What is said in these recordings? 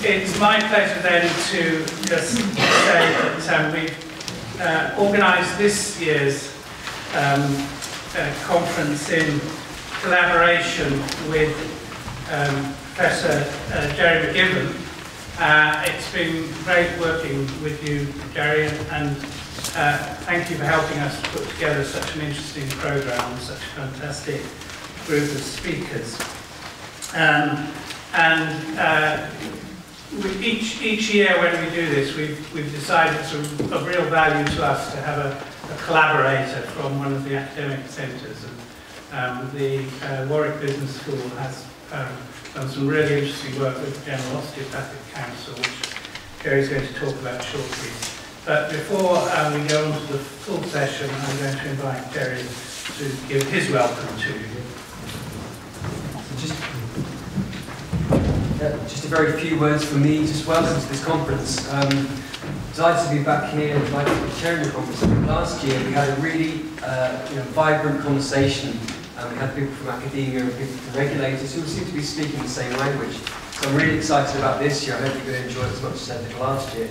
It's my pleasure then to just say that we've organised this year's conference in collaboration with Professor Jerry McGibbon. It's been great working with you, Jerry, and thank you for helping us put together such an interesting programme, such a fantastic group of speakers. Each year when we do this, we've decided it's of real value to us to have a collaborator from one of the academic centres. And the Warwick Business School has done some really interesting work with the General Osteopathic Council, which Jerry's going to talk about shortly. But before we go on to the full session, I'm going to invite Jerry to give his welcome to you. Just a very few words from me. Just welcome to this conference. Delighted to be back here and delighted to be chairing the conference. Last year we had a really vibrant conversation. We had people from academia and people from regulators who seem to be speaking the same language. So I'm really excited about this year. I hope you're going to enjoy it as much as I did last year.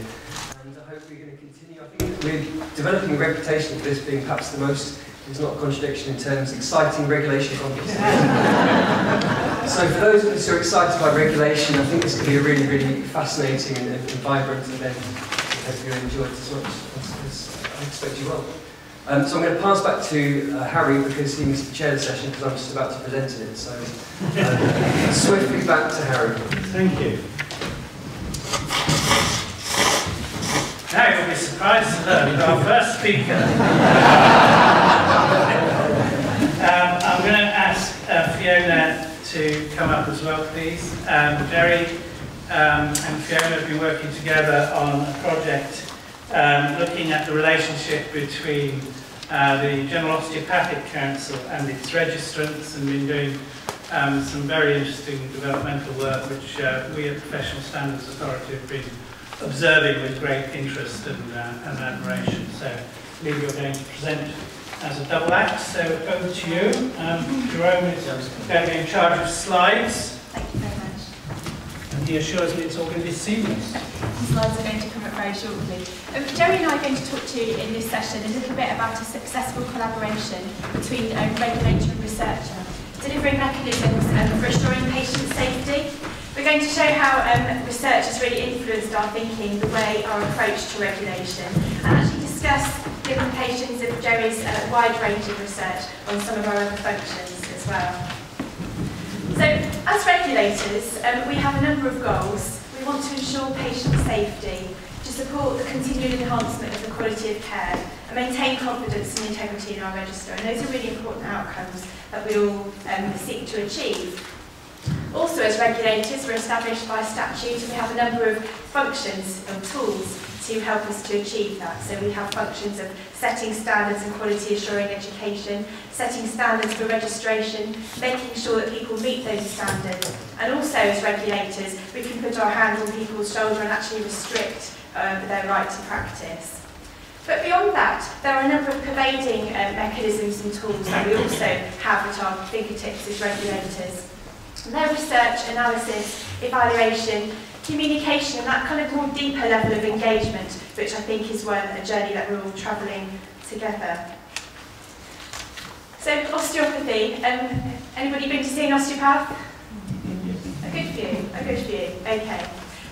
And I hope we're going to continue. I think we're developing a reputation for this being perhaps the most, it's not a contradiction in terms, exciting regulation conference. So for those of us who are excited by regulation, I think this could be a really, really fascinating and vibrant event. I hope you enjoy it as much as I expect you will. So I'm going to pass back to Harry because he needs to chair the session because I'm just about to present it. So swiftly back to Harry. Thank you. Now you'll be surprised to learn that our first speaker. I'm going to ask Fiona to come up as well, please. Jerry and Fiona have been working together on a project looking at the relationship between the General Osteopathic Council and its registrants, and been doing some very interesting developmental work which we at Professional Standards Authority have been observing with great interest and admiration. So I believe you're going to present as a double act, so over to you. Jerome is going to be in charge of slides. Thank you very much. And he assures me it's all going to be seamless. The slides are going to come up very shortly. Jerry and I are going to talk to you in this session a little bit about a successful collaboration between a regulator and researcher, delivering mechanisms for restoring patient safety. We're going to show how research has really influenced our thinking, the way our approach to regulation, and actually discuss the implications of Jerry's wide-ranging research on some of our other functions as well. So, as regulators, we have a number of goals. We want to ensure patient safety, to support the continued enhancement of the quality of care, and maintain confidence and integrity in our register. And those are really important outcomes that we all seek to achieve. Also, as regulators, we're established by statute, and we have a number of functions and tools to help us to achieve that. So we have functions of setting standards and quality assuring education, setting standards for registration, making sure that people meet those standards, and also as regulators we can put our hand on people's shoulder and actually restrict their right to practice. But beyond that, there are a number of pervading mechanisms and tools that we also have at our fingertips as regulators. And they're research, analysis, evaluation, communication, and that kind of more deeper level of engagement, which I think is a journey that we're all travelling together. So, osteopathy. Anybody been to see an osteopath? A good few. Okay.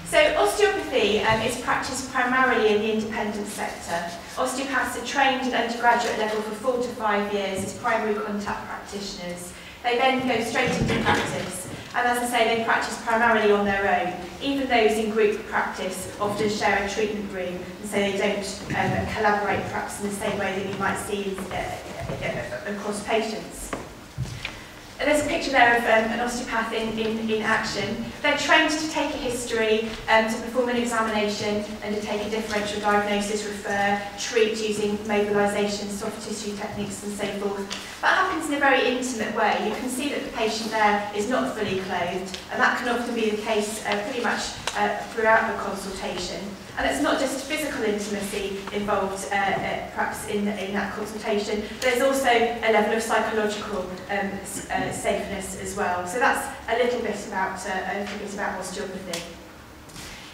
So, osteopathy is practiced primarily in the independent sector. Osteopaths are trained at undergraduate level for 4 to 5 years as primary contact practitioners. They then go straight into practice, and as I say, they practice primarily on their own. Even those in group practice often share a treatment room, and so they don't collaborate perhaps in the same way that you might see across patients. And there's a picture there of an osteopath in action. They're trained to take a history, to perform an examination, and to take a differential diagnosis, refer, treat using mobilisation, soft tissue techniques and so forth. That happens in a very intimate way. You can see that the patient there is not fully clothed, and that can often be the case pretty much throughout the consultation. And it's not just physical intimacy involved perhaps in that consultation, there's also a level of psychological safeness as well. So that's a little bit about osteopathy.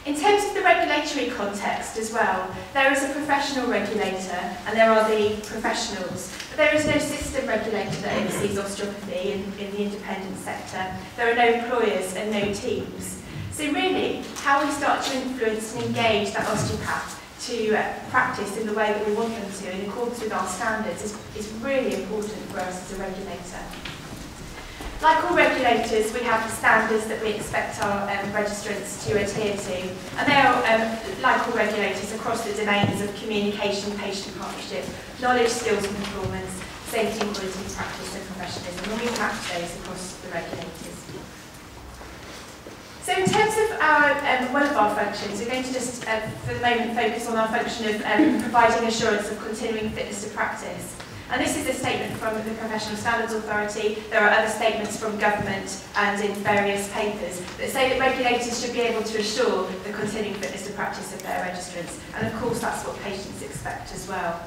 In terms of the regulatory context as well, there is a professional regulator and there are the professionals. But there is no system regulator that oversees osteopathy in the independent sector. There are no employers and no teams. So really, how we start to influence and engage that osteopath to practice in the way that we want them to, in accordance with our standards, is really important for us as a regulator. Like all regulators, we have standards that we expect our registrants to adhere to, and they are, like all regulators, across the domains of communication, patient partnership, knowledge, skills and performance, safety and quality, practice and professionalism, and we map those across the regulators. So in terms of one of our functions, we're going to just, for the moment, focus on our function of providing assurance of continuing fitness to practice. And this is a statement from the Professional Standards Authority. There are other statements from government and in various papers that say that regulators should be able to assure the continuing fitness to practice of their registrants. And of course, that's what patients expect as well.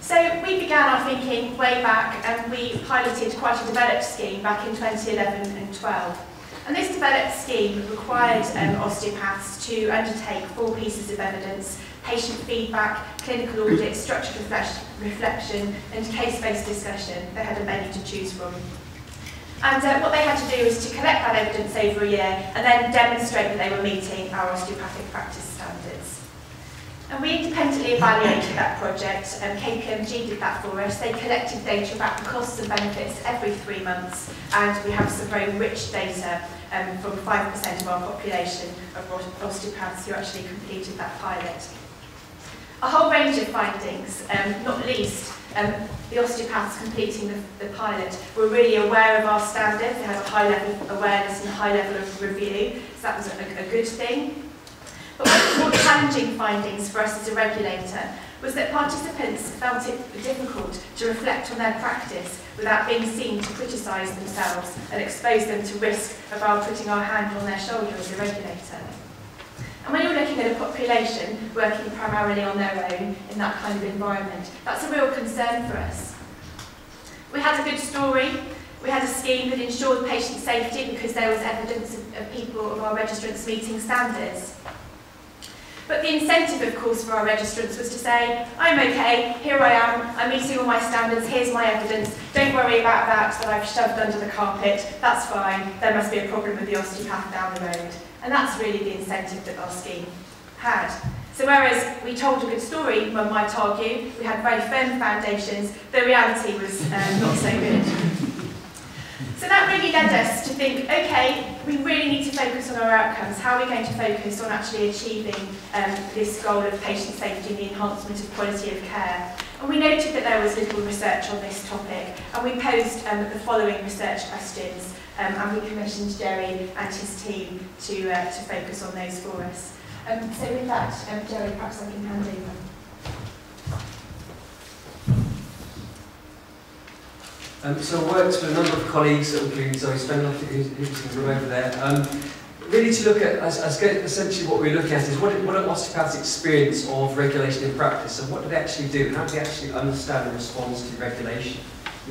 So we began our thinking way back, and we piloted quite a developed scheme back in 2011 and 12. And this developed scheme required osteopaths to undertake 4 pieces of evidence: patient feedback, clinical audit, structured reflection and case-based discussion. They had a menu to choose from. And what they had to do was to collect that evidence over a year and then demonstrate that they were meeting our osteopathic practice standards. And we independently evaluated that project, and KPMG did that for us. They collected data about the costs and benefits every 3 months, and we have some very rich data from 5% of our population of osteopaths who actually completed that pilot. A whole range of findings, not least the osteopaths completing the pilot were really aware of our standards. They had a high level of awareness and a high level of review, so that was a good thing. But one of the more challenging findings for us as a regulator was that participants felt it difficult to reflect on their practice without being seen to criticise themselves and expose them to risk of our putting our hand on their shoulder as a regulator. And when you're looking at a population working primarily on their own in that kind of environment, that's a real concern for us. We had a good story. We had a scheme that ensured patient safety because there was evidence of people, of our registrants meeting standards. But the incentive, of course, for our registrants was to say, I'm okay, here I am, I'm meeting all my standards, here's my evidence, don't worry about that I've shoved under the carpet, that's fine, there must be a problem with the osteopath down the road. And that's really the incentive that our scheme had. So whereas we told a good story, one might argue, we had very firm foundations, the reality was not so good. So that really led us to think, okay, we really need to focus on our outcomes. How are we going to focus on actually achieving this goal of patient safety and the enhancement of quality of care? And we noted that there was little research on this topic, and we posed the following research questions, and we commissioned Jerry and his team to focus on those for us. So with that, Jerry, perhaps I can hand over. So I worked with a number of colleagues, including Zoe Spenloff, who's in the room over there, really to look at, essentially what we're looking at is what are osteopaths' experience of regulation in practice, so what do they actually do, how do they actually understand and respond to regulation.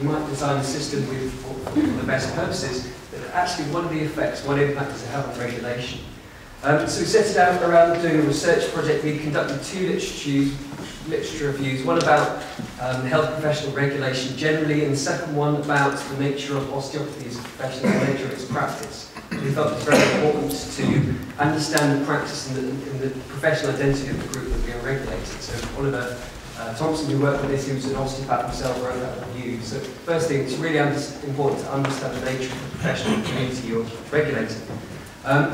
You might design a system for the best purposes, but actually what are the effects, what impact does it have on regulation? So we set it out around doing a research project. We conducted 2 literature reviews, one about health professional regulation generally, and the second one about the nature of osteopathy as a profession and the nature of its practice. We felt it was very important to understand the practice and the professional identity of the group that we are regulating. So Oliver Thompson, who worked with this, who was an osteopath himself, wrote that review. So first thing, it's really important to understand the nature of the professional community you're regulating.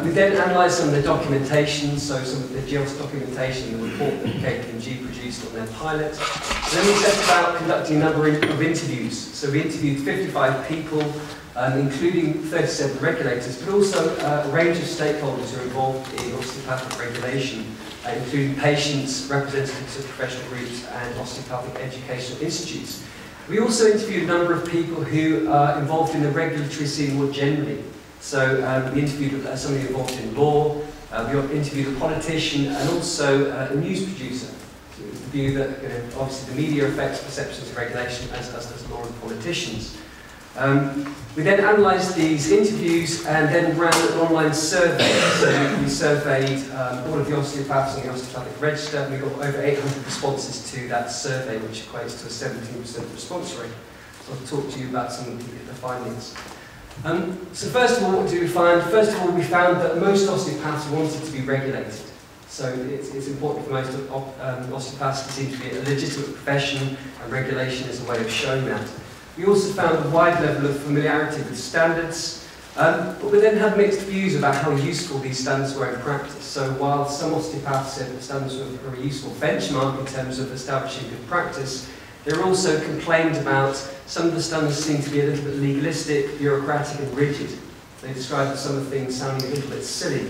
We then analysed some of the documentation, so some of the GEOS documentation, the report that KPMG produced on their pilot. And then we set about conducting a number of interviews. So we interviewed 55 people, including 37 regulators, but also a range of stakeholders who are involved in osteopathic regulation, including patients, representatives of professional groups, and osteopathic educational institutes. We also interviewed a number of people who are involved in the regulatory scene more generally. So we interviewed somebody involved in law, we interviewed a politician and also a news producer. So it was the view that obviously the media affects perceptions of regulation as does law and politicians. We then analysed these interviews and then ran an online survey. So we surveyed all of the osteopaths in the Osteopathic Register, and we got over 800 responses to that survey, which equates to a 17% response rate. So I'll talk to you about some of the findings. So first of all, what did we find? First of all, we found that most osteopaths wanted to be regulated. So it's important for most osteopaths to seem to be a legitimate profession, and regulation is a way of showing that. We also found a wide level of familiarity with standards, but we then had mixed views about how useful these standards were in practice. So while some osteopaths said that standards were a useful benchmark in terms of establishing good practice, they were also complained about some of the standards seemed to be a little bit legalistic, bureaucratic and rigid. They described some of the things sounding a little bit silly.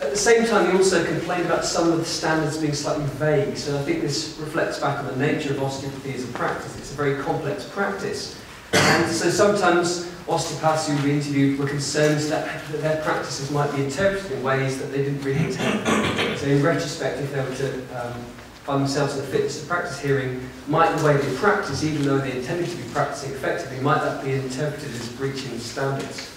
At the same time, they also complained about some of the standards being slightly vague. So I think this reflects back on the nature of osteopathy as a practice. It's a very complex practice. And so sometimes osteopaths who we interviewed were concerned that their practices might be interpreted in ways that they didn't really intend. So in retrospect, if they were to find themselves in a fitness to practice hearing, might the way they practice, even though they intended to be practicing effectively, might that be interpreted as breaching the standards?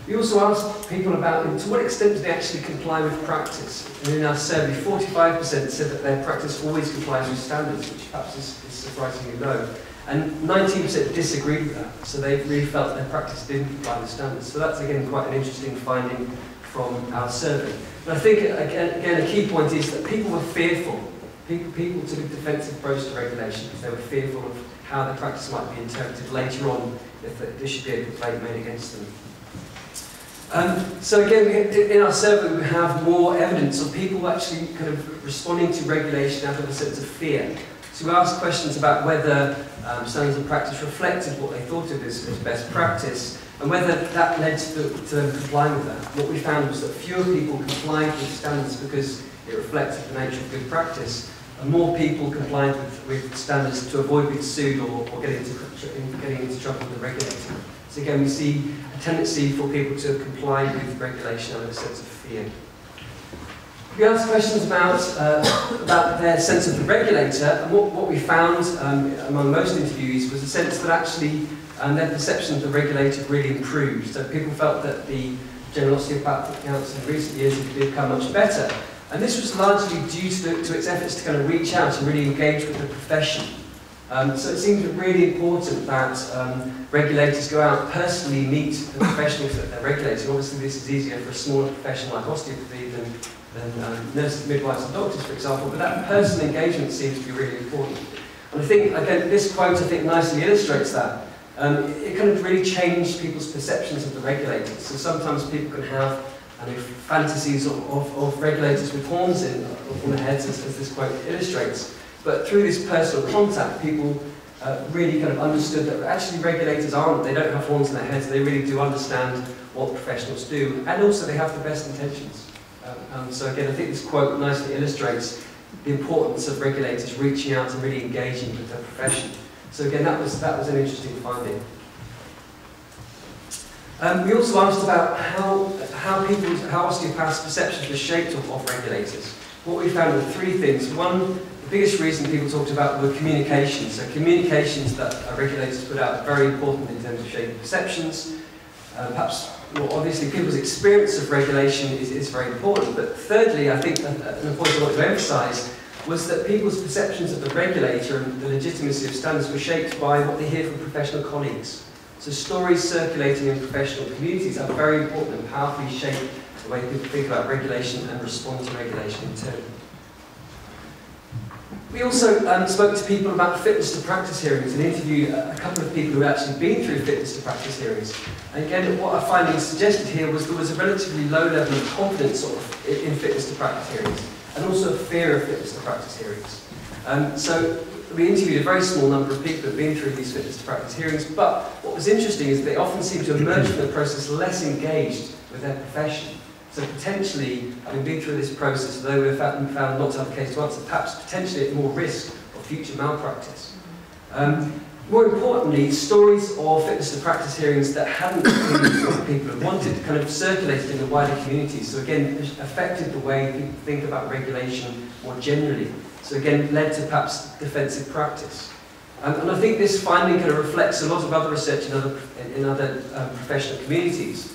We also asked people about to what extent do they actually comply with practice. And in our survey, 45% said that their practice always complies with standards, which perhaps is surprisingly low. And 19% disagreed with that, so they really felt their practice didn't comply with standards. So that's again quite an interesting finding from our survey. But I think again a key point is that people were fearful. People took a defensive approach to regulation because they were fearful of how their practice might be interpreted later on if there should be a complaint made against them. So again, in our survey we have more evidence of people actually kind of responding to regulation out of a sense of fear. So we asked questions about whether standards of practice reflected what they thought of as best practice, and whether that led to them complying with that. What we found was that fewer people complied with standards because it reflected the nature of good practice, and more people complied with standards to avoid being sued or getting into trouble with the regulator. So again, we see a tendency for people to comply with regulation out of a sense of fear. We asked questions about their sense of the regulator, and what we found among most interviewees was a sense that actually their perception of the regulator really improved. So people felt that the General Osteopathic Council in recent years had become much better. And this was largely due to its efforts to kind of reach out and really engage with the profession. So it seemed really important that regulators go out and personally meet the professionals that they're regulating. Obviously this is easier for a smaller profession like osteopathy than nurses, midwives and doctors, for example, but that personal engagement seems to be really important. And I think, again, this quote I think nicely illustrates that. It kind of really changed people's perceptions of the regulators. So sometimes people can have fantasies of regulators with horns on their heads, as this quote illustrates. But through this personal contact, people really kind of understood that actually regulators they don't have horns in their heads, they really do understand what professionals do, and also they have the best intentions. So again, I think this quote nicely illustrates the importance of regulators reaching out and really engaging with their profession. So again, that was an interesting finding. We also asked about how osteopaths' perceptions were shaped of regulators. What we found were three things. One, the biggest reason people talked about were communications. So communications that regulators put out are very important in terms of shaping perceptions. Perhaps, well, obviously, people's experience of regulation is very important. But thirdly, I think an point I want to emphasise was that people's perceptions of the regulator and the legitimacy of standards were shaped by what they hear from professional colleagues. So stories circulating in professional communities are very important and powerfully shape the way people think about regulation and respond to regulation in turn. We also spoke to people about fitness to practice hearings and interviewed a couple of people who had actually been through fitness to practice hearings. And again, what our findings suggested here was there was a relatively low level of confidence in fitness to practice hearings, and also a fear of fitness to practice hearings. So we interviewed a very small number of people who had been through these fitness to practice hearings, but what was interesting is they often seemed to emerge from the process less engaged with their profession. So potentially, having been through this process, though we've found not to have a case to answer, perhaps potentially at more risk of future malpractice. More importantly, stories of fitness to practice hearings that hadn't been what people had wanted kind of circulated in the wider community. So again, it affected the way people think about regulation more generally. So again, led to perhaps defensive practice. And I think this finding kind of reflects a lot of other research in other professional communities.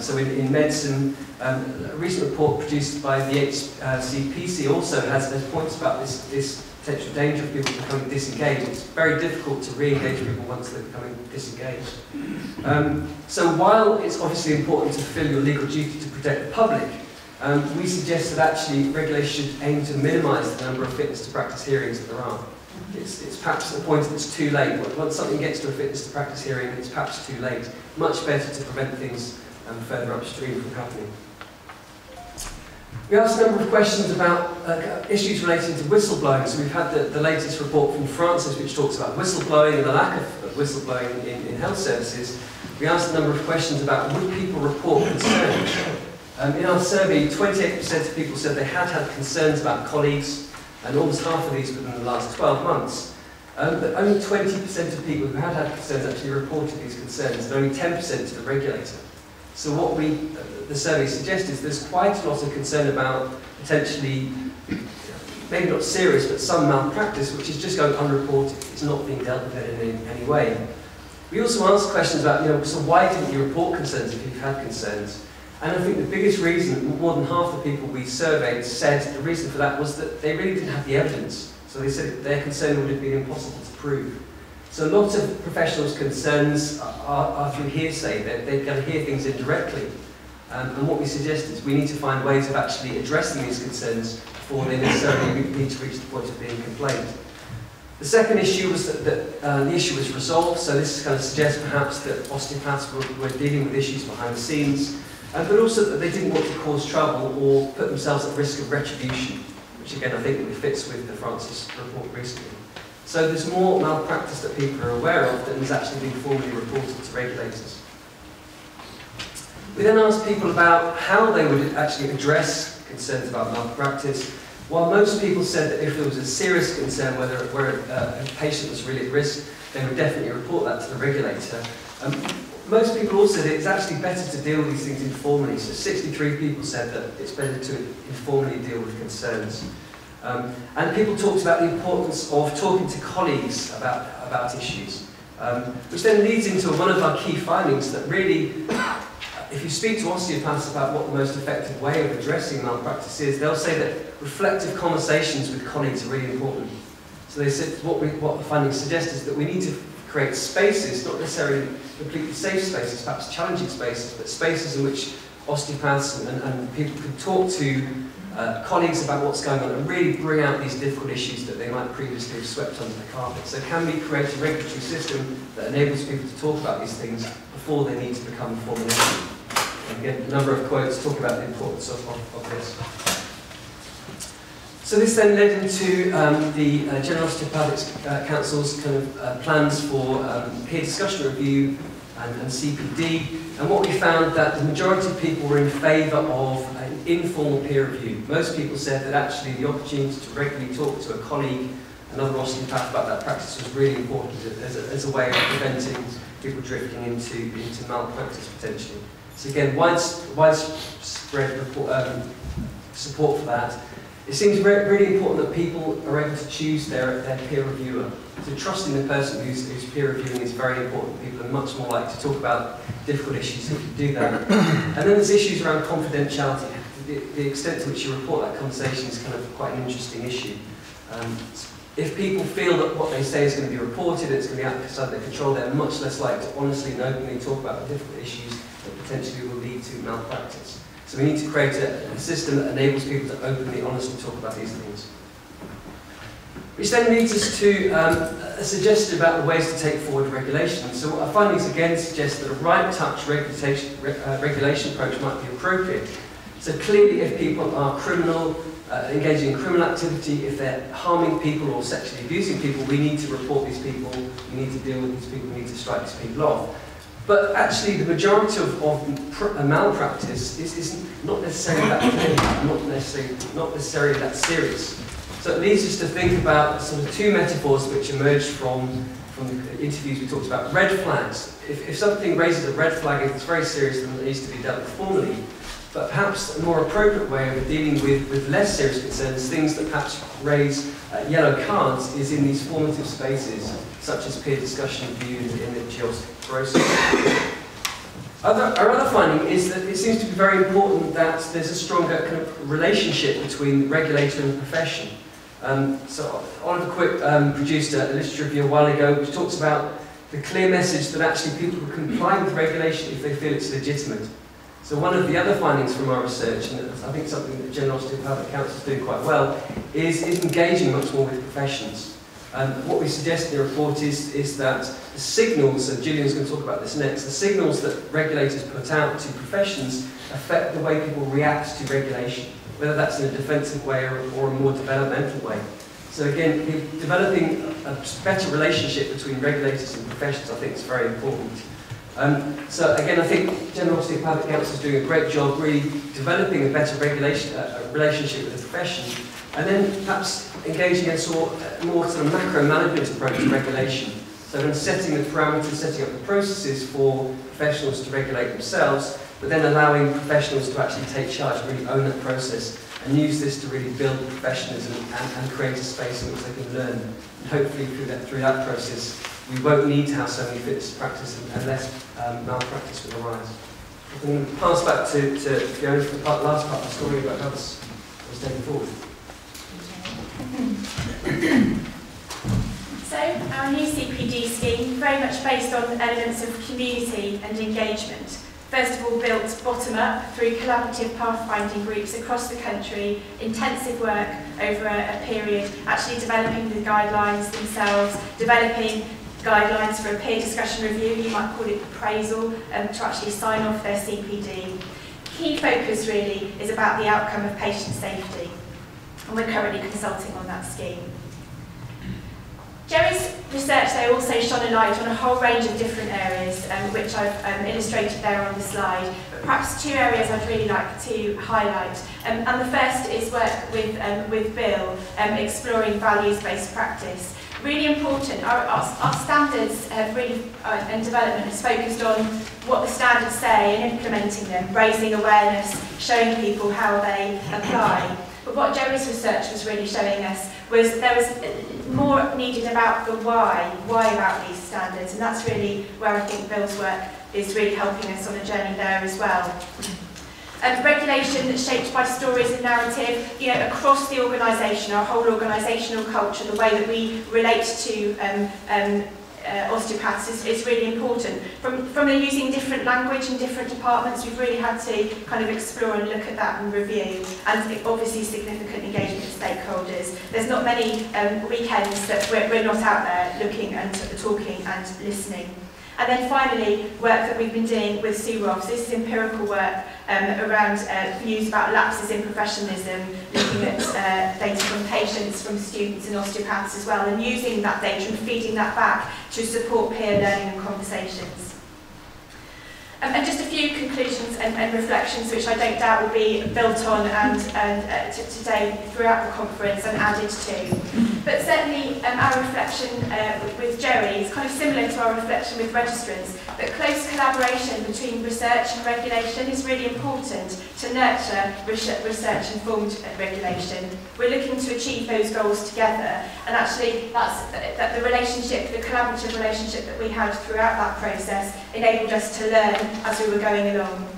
So in medicine, a recent report produced by the HCPC also has points about this potential danger of people becoming disengaged. It's very difficult to re-engage people once they're becoming disengaged. So while it's obviously important to fulfill your legal duty to protect the public, we suggest that actually regulation should aim to minimise the number of fitness to practice hearings that there are. It's perhaps the point that it's too late. Once something gets to a fitness to practice hearing, it's perhaps too late. Much better to prevent things further upstream from happening. We asked a number of questions about issues relating to whistleblowing. So we've had the latest report from Francis, which talks about whistleblowing and the lack of whistleblowing in health services. We asked a number of questions about would people report concerns. In our survey, 28% of people said they had concerns about colleagues, and almost half of these within the last 12 months. But only 20% of people who had concerns actually reported these concerns, and only 10% to the regulator. So what the survey suggests is there's quite a lot of concern about potentially, maybe not serious, but some malpractice, which is just going unreported. It's not being dealt with in any way. We also asked questions about, so why didn't you report concerns if you've had concerns? And I think the biggest reason, more than half the people we surveyed said the reason for that was that they really didn't have the evidence. So they said their concern would have been impossible to prove. So a lot of professionals' concerns are through hearsay. They're going to hear things indirectly. And what we suggest is we need to find ways of actually addressing these concerns before they necessarily need to reach the point of being complained. The second issue was that the issue was resolved. So this kind of suggests perhaps that osteopaths were dealing with issues behind the scenes, but also that they didn't want to cause trouble or put themselves at risk of retribution, which again I think fits with the Francis report recently. So there's more malpractice that people are aware of than has actually been formally reported to regulators. We then asked people about how they would actually address concerns about malpractice. While most people said that if there was a serious concern, where a patient was really at risk, they would definitely report that to the regulator. Most people also said it's actually better to deal with these things informally. So 63 people said that it's better to informally deal with concerns. And people talked about the importance of talking to colleagues about issues, which then leads into one of our key findings that really, if you speak to osteopaths about what the most effective way of addressing malpractice is, they'll say that reflective conversations with colleagues are really important. So they said what the findings suggest is that we need to create spaces, not necessarily completely safe spaces, perhaps challenging spaces, but spaces in which osteopaths and people can talk to colleagues about what's going on and really bring out these difficult issues that they might previously have swept under the carpet. So can we create a regulatory system that enables people to talk about these things before they need to become formal issue? And again, a number of quotes talk about the importance of this. So this then led into the General Osteopathic Council's kind of plans for peer discussion review and CPD. And what we found that the majority of people were in favour of an informal peer review. Most people said that actually the opportunity to regularly talk to a colleague, another osteopath about that practice was really important as a way of preventing people drifting into malpractice potentially. So again, widespread support for that. It seems really important that people are able to choose their peer reviewer. So trusting the person who's peer reviewing is very important. People are much more likely to talk about difficult issues if you do that. And then there's issues around confidentiality. The extent to which you report that conversation is kind of quite an interesting issue. If people feel that what they say is going to be reported, it's going to be outside their control, they're much less likely to honestly and openly talk about the difficult issues that potentially will lead to malpractice. So we need to create a system that enables people to openly, honestly talk about these things. Which then leads us to a suggestion about the ways to take forward regulation. So our findings again suggest that a right touch regulation approach might be appropriate. So clearly if people are engaging in criminal activity, if they're harming people or sexually abusing people, we need to report these people, we need to deal with these people, we need to strike these people off. But actually, the majority of malpractice is not necessarily that clear, not necessarily that serious. So it leads us to think about sort of two metaphors which emerged from from the interviews we talked about, red flags. If something raises a red flag, if it's very serious, then it needs to be dealt with formally. But perhaps a more appropriate way of dealing with less serious concerns, things that perhaps raise yellow cards, is in these formative spaces, such as peer discussion viewed in the GEOS process. Our other finding is that it seems to be very important that there's a stronger kind of relationship between the regulator and the profession. So Oliver Quick produced a literature review a while ago which talks about the clear message that actually people will comply with regulation if they feel it's legitimate. So one of the other findings from our research, and I think something that General Osteopathic Council is doing quite well, is engaging much more with professions. What we suggest in the report is that the signals, and Gillian's going to talk about this next, the signals that regulators put out to professions affect the way people react to regulation, whether that's in a defensive way or a more developmental way. So again, developing a better relationship between regulators and professions, I think, is very important. So again, I think General Osteopathic Council is doing a great job really developing a better relationship with the profession, and then perhaps engaging in a more sort of macro management approach to regulation. So then setting the parameters, setting up the processes for professionals to regulate themselves, but then allowing professionals to actually take charge, really own that process, and use this to really build professionalism and create a space in which they can learn. And hopefully through that process, we won't need to have so many fitness practice and less malpractice will arise. I'm going to pass back to Fiona for the last part of the story about how this was taken forward. So, our new CPD scheme, very much based on elements of community and engagement. First of all, built bottom-up through collaborative pathfinding groups across the country, intensive work over a period, actually developing the guidelines themselves, developing guidelines for a peer discussion review, you might call it appraisal, to actually sign off their CPD. Key focus really is about the outcome of patient safety, and we're currently consulting on that scheme. Jerry's research there also shone a light on a whole range of different areas, which I've illustrated there on the slide, but perhaps two areas I'd really like to highlight. And the first is work with Bill, exploring values-based practice. Really important, our standards have really, and development is focused on what the standards say and implementing them, raising awareness, showing people how they apply. But what Jerry's research was really showing us was there was more needed about the why about these standards, and that's really where I think Bill's work is really helping us on a journey there as well. Regulation that's shaped by stories and narrative, across the organisation, our whole organisational culture, the way that we relate to osteopaths is really important. From using different language in different departments, we've really had to kind of explore and look at that and review, and obviously significant engagement with stakeholders. There's not many weekends that we're not out there looking and talking and listening. And then finally, work that we've been doing with SUROFs. This is empirical work around views about lapses in professionalism, looking at data from patients, from students and osteopaths as well, and using that data and feeding that back to support peer learning and conversations. And just a few conclusions and reflections which I don't doubt will be built on and today throughout the conference and added to. But certainly our reflection with Jerry is kind of similar to our reflection with registrants, that close collaboration between research and regulation is really important to nurture research-informed regulation. We're looking to achieve those goals together, and actually that the relationship, the collaborative relationship that we had throughout that process enabled us to learn as we were going along.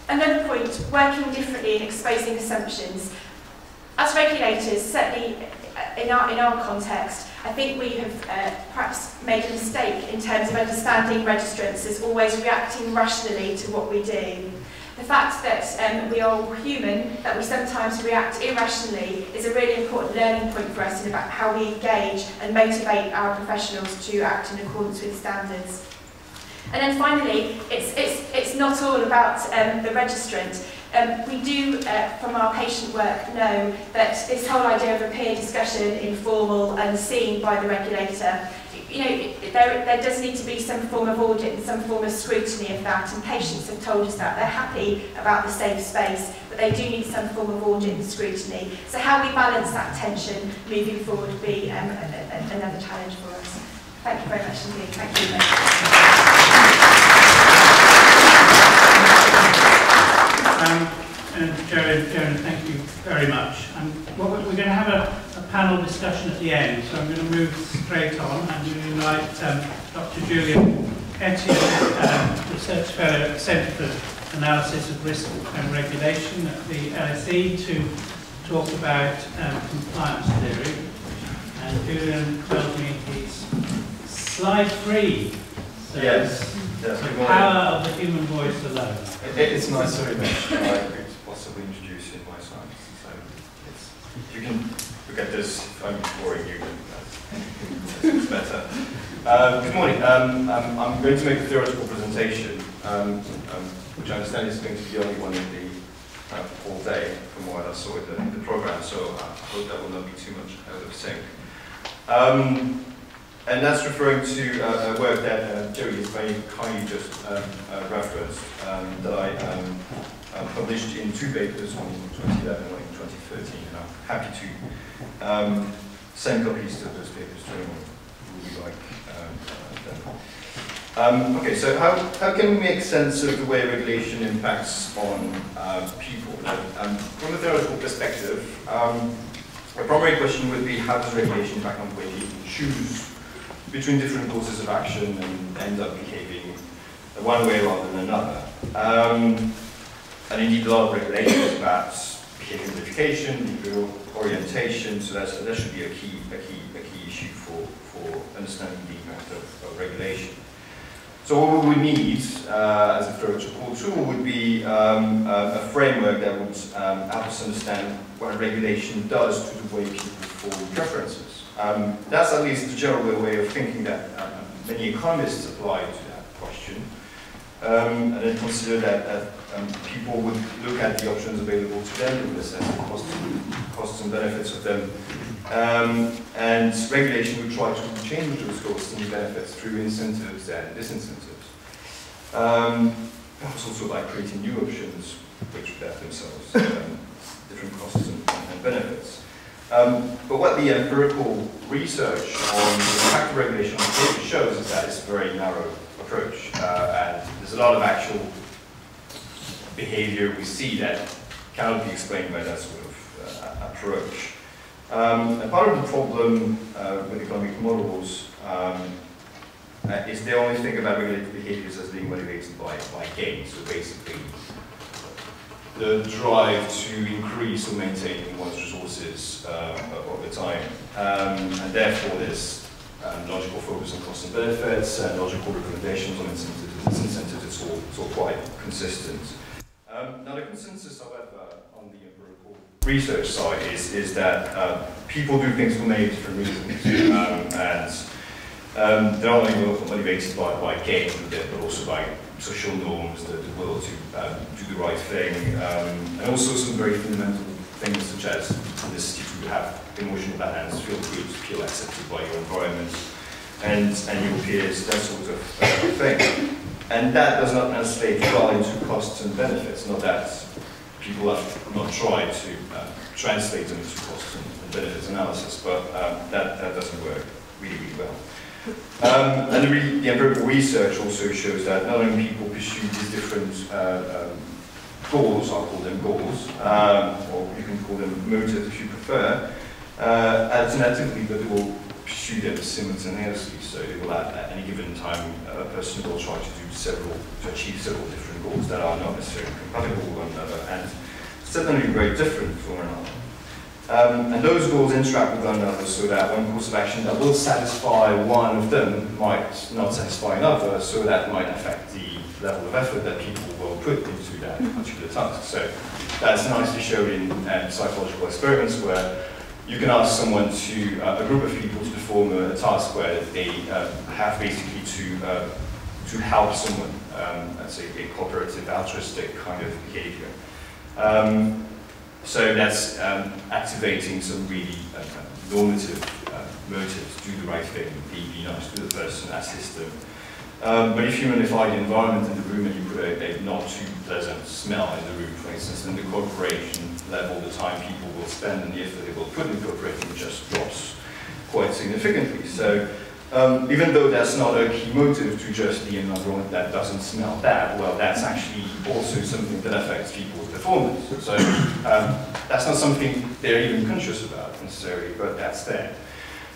Another point, working differently and exposing assumptions. As regulators, certainly in our context, I think we have perhaps made a mistake in terms of understanding registrants as always reacting rationally to what we do. The fact that we are all human, that we sometimes react irrationally, is a really important learning point for us in about how we engage and motivate our professionals to act in accordance with standards. And then finally, it's not all about the registrant. We do, from our patient work, know that this whole idea of a peer discussion, informal and seen by the regulator, there does need to be some form of audit and some form of scrutiny of that, and patients have told us that. They're happy about the safe space, but they do need some form of audit and scrutiny. So how we balance that tension moving forward will be another challenge for us. Thank you very much indeed. Thank you. Jerry, thank you very much. We're going to have a panel discussion at the end, so I'm going to move straight on. I'm going to invite Dr. Julian Etienne, Research Fellow at the Centre for Analysis of Risk and Regulation at the LSE, to talk about compliance theory. And Julian tells me he's slide free. So Yes. The power of the human voice alone. It's nice very much. I could possibly introduce in my slides. So you can look at this if I'm boring you, that's better. Good morning. I'm going to make a theoretical presentation, which I understand is going to be the only one in the whole day, from what I saw in the program. So I hope that will not be too much out of sync. And that's referring to a work that Jerry has very kindly just referenced, that I published in 2 papers, one in 2011 and one in 2013, and I'm happy to send copies to those papers to anyone who would like them. Okay, so how can we make sense of the way regulation impacts on people? From a theoretical perspective, a primary question would be, how does regulation impact on the way people choose between different courses of action and end up behaving one way rather than another? And indeed, a lot of regulation is about behavior modification, behavioral orientation, so that should be a key issue for understanding the impact of regulation. So what we would need as a theoretical tool would be a framework that would help us understand what a regulation does to the way people form preferences. That's at least the general way of thinking that many economists apply to that question. And then consider that people would look at the options available to them, would assess the costs and benefits of them. And regulation would try to change those costs and benefits through incentives and disincentives. Perhaps also by creating new options which would have themselves different costs and benefits. But what the empirical research on the impact of regulation on behavior shows is that it's a very narrow approach. And there's a lot of actual behavior we see that cannot be explained by that sort of approach. And part of the problem with economic models is they only think about regulated behaviors as being motivated by gain. So basically, the drive to increase or maintain one's resources over time. And therefore, there's logical focus on costs and benefits, and logical recommendations on incentives and disincentives. It's all quite consistent. Now, the consensus, however, on the empirical research side is that people do things for many different reasons. And they're not only motivated by gain, but also by social norms, the will to do the right thing, and also some very fundamental things such as the necessity to have emotional balance, feel good, feel accepted by your environment and your peers, that sort of thing. And that does not translate well into costs and benefits, not that people have not tried to translate them into costs and benefits analysis, but that doesn't work really well. And the empirical research also shows that not only people pursue these different goals, I'll call them goals, or you can call them motives if you prefer, alternatively, but they will pursue them simultaneously. So they will at any given time, a person will try to achieve several different goals that are not necessarily compatible with one another and certainly very different from one another. And those goals interact with one another so that one course of action that will satisfy one of them might not satisfy another, so that might affect the level of effort that people will put into that particular task. So that's nicely shown in psychological experiments where you can ask someone a group of people to perform a task where they have basically to help someone, let's say a cooperative, altruistic kind of behavior. So that's activating some really normative motives: do the right thing, be nice to the person, assist them. But if you modify the environment in the room and you put a not too pleasant smell in the room, for instance, then the cooperation level, the time people will spend and the effort they will put in cooperating just drops quite significantly. So even though that's not a key motive to just be in an environment that doesn't smell bad, well, that's actually also something that affects people's performance. So that's not something they're even conscious about necessarily, but that's there.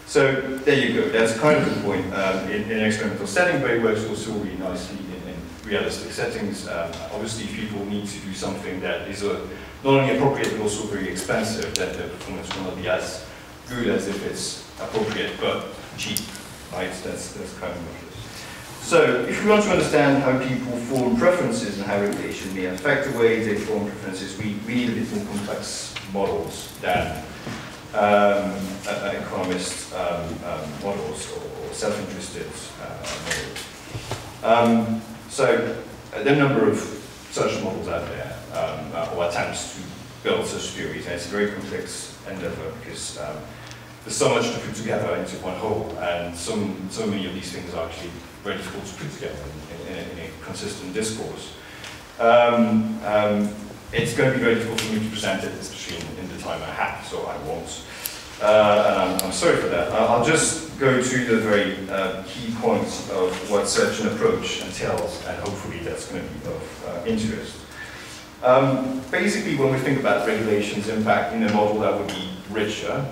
So there you go, that's kind of the point in an experimental setting, but it works also really nicely in realistic settings. Obviously, if people need to do something that is not only appropriate but also very expensive, then the performance will not be as good as if it's appropriate but cheap. Right, that's kind of what it is. So, if we want to understand how people form preferences and how regulation may affect the way they form preferences, we need a bit more complex models than economist models or self-interested models. So, there are a number of such models out there, or attempts to build such theories, and it's a very complex endeavor because there's so much to put together into one whole, and so many of these things are actually very difficult to put together in a consistent discourse. It's going to be very difficult for me to present it, especially in the time I have, so I won't. And I'm sorry for that. I'll just go to the very key points of what such an approach entails, and hopefully that's going to be of interest. Basically, when we think about regulation's impact in a model that would be richer,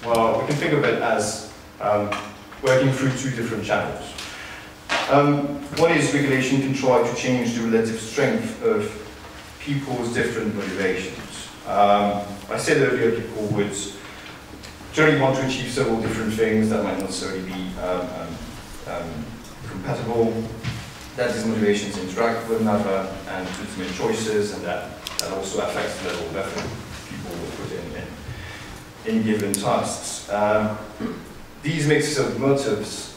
well, we can think of it as working through two different channels. One is regulation can try to change the relative strength of people's different motivations. I said earlier people would generally want to achieve several different things that might not necessarily be compatible, that these motivations interact with one another and ultimate choices, and that also affects the level of effort people will put in given tasks. These mixes of motives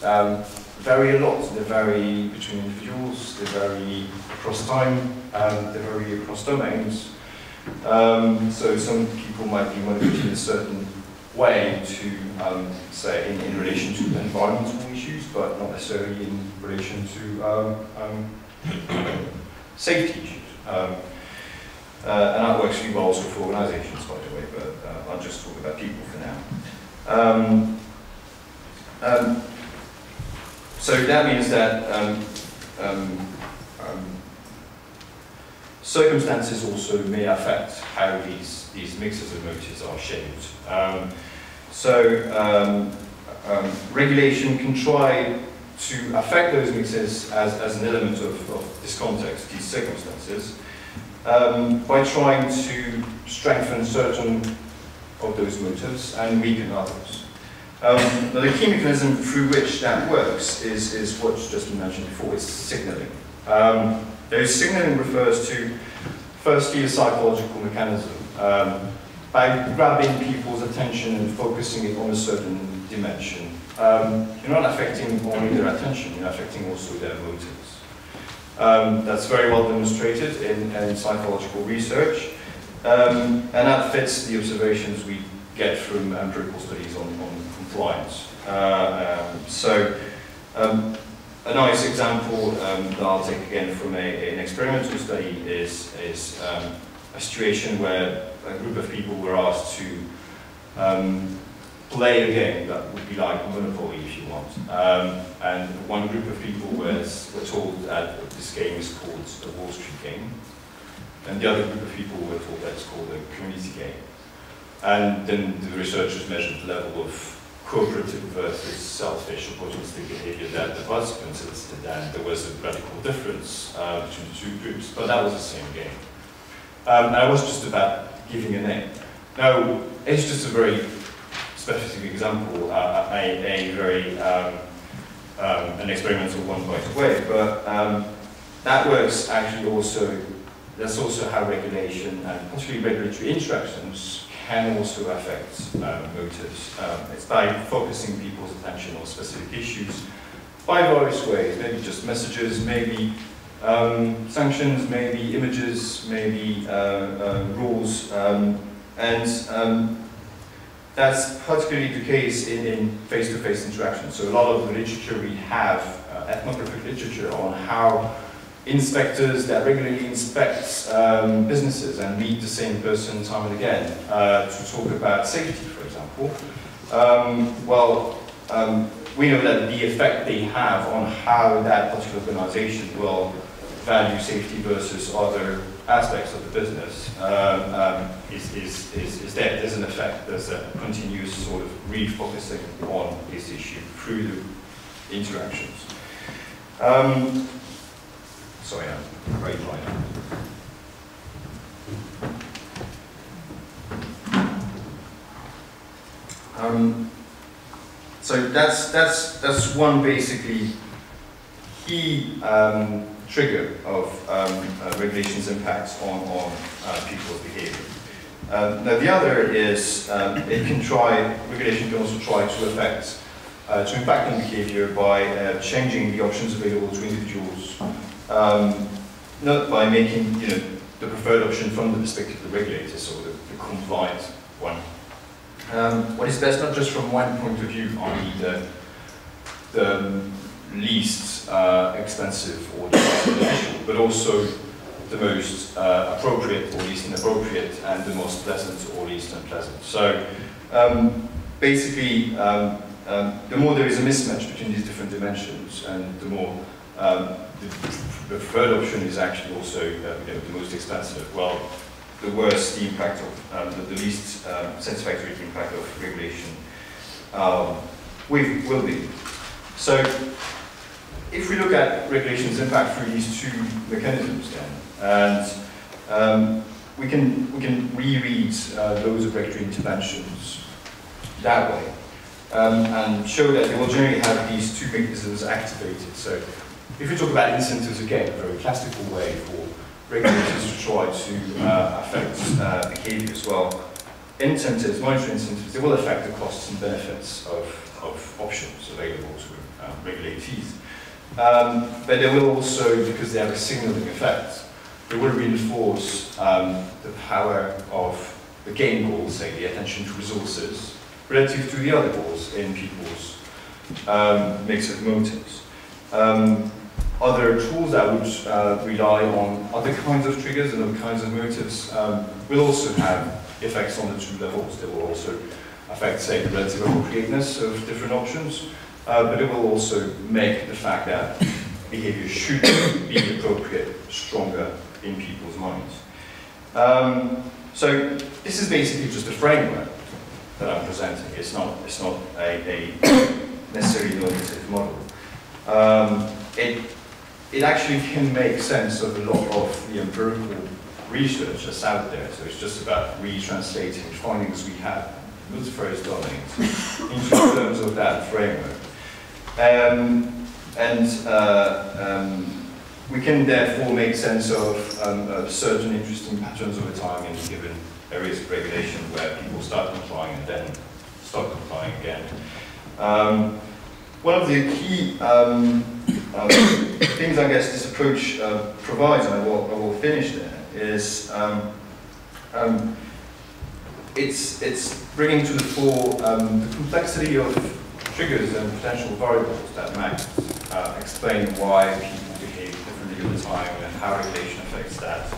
vary a lot. They vary between individuals, they vary across time, they vary across domains. So some people might be motivated in a certain way to, say, in relation to environmental issues, but not necessarily in relation to safety issues. And that works really well also for organizations, by the way, but I'll just talk about people for now. So that means that circumstances also may affect how these mixes of motives are shaped. Regulation can try to affect those mixes as an element of this context, these circumstances, by trying to strengthen certain of those motives and weaken others. The key mechanism through which that works is what's just been mentioned before, it's signaling. Signaling refers to, firstly, a psychological mechanism. By grabbing people's attention and focusing it on a certain dimension, you're not affecting only their attention, you're affecting also their motives. That's very well demonstrated in psychological research, and that fits the observations we get from empirical studies on compliance. A nice example that I'll take again from an experimental study is a situation where a group of people were asked to play a game that would be like Monopoly, if you want. And one group of people were told that this game is called the Wall Street game, and the other group of people were told that it's called a community game. And then the researchers measured the level of cooperative versus selfish opportunistic behavior that the participants elicited, and there was a radical difference between the two groups, but that was the same game. And I was just about giving a name. Now, it's just a very specific example, an experimental one, by the way, but that works actually also, that's also how regulation and particularly regulatory interactions can also affect motives. It's by focusing people's attention on specific issues by various ways, maybe just messages, maybe sanctions, maybe images, maybe rules, and that's particularly the case in face-to-face interactions. So a lot of the literature we have, ethnographic literature, on how inspectors that regularly inspect businesses and meet the same person time and again to talk about safety, for example. we know that the effect they have on how that particular organization will value safety versus other aspects of the business is there. There's an effect. There's a continuous sort of refocusing on this issue through the interactions. Sorry, I'm very dry now. So that's one basically key trigger of regulations' impacts on people's behavior. Now the other is regulation can also try to impact on behavior by changing the options available to individuals, not by making the preferred option from the perspective of the regulator, so the compliant one. What is best not just from one point of view, i.e. the least expensive or the most beneficial, but also the most appropriate or least inappropriate, and the most pleasant or least unpleasant. So basically, the more there is a mismatch between these different dimensions, and the more the preferred option is actually also the most expensive, well, the worse the impact of, the least satisfactory impact of regulation will be. So if we look at regulation's impact through these two mechanisms then, and we can reread those of regulatory interventions that way, and show that they will generally have these two mechanisms activated. So if we talk about incentives again, a very classical way for regulators to try to affect behavior as well. Incentives, monetary incentives, they will affect the costs and benefits of options available to regulatees. But they will also, because they have a signaling effect, they will reinforce the power of the gain goals, say the attention to resources, relative to the other goals in people's mix of motives. Other tools that would rely on other kinds of triggers and other kinds of motives will also have effects on the two levels. They will also affect, say, the relative appropriateness of different options, but it will also make the fact that behavior should be appropriate stronger in people's minds. So this is basically just a framework that I'm presenting. It's not a necessarily normative model. It actually can make sense of a lot of the empirical research that's out there. So it's just about retranslating findings we have in those various domains into terms of that framework. We can therefore make sense of certain interesting patterns over time in given areas of regulation where people start complying and then stop complying again. One of the key things I guess this approach provides, and I will finish there, is it's bringing to the fore the complexity of triggers and potential variables that might explain why people behave differently all the time and how regulation affects that.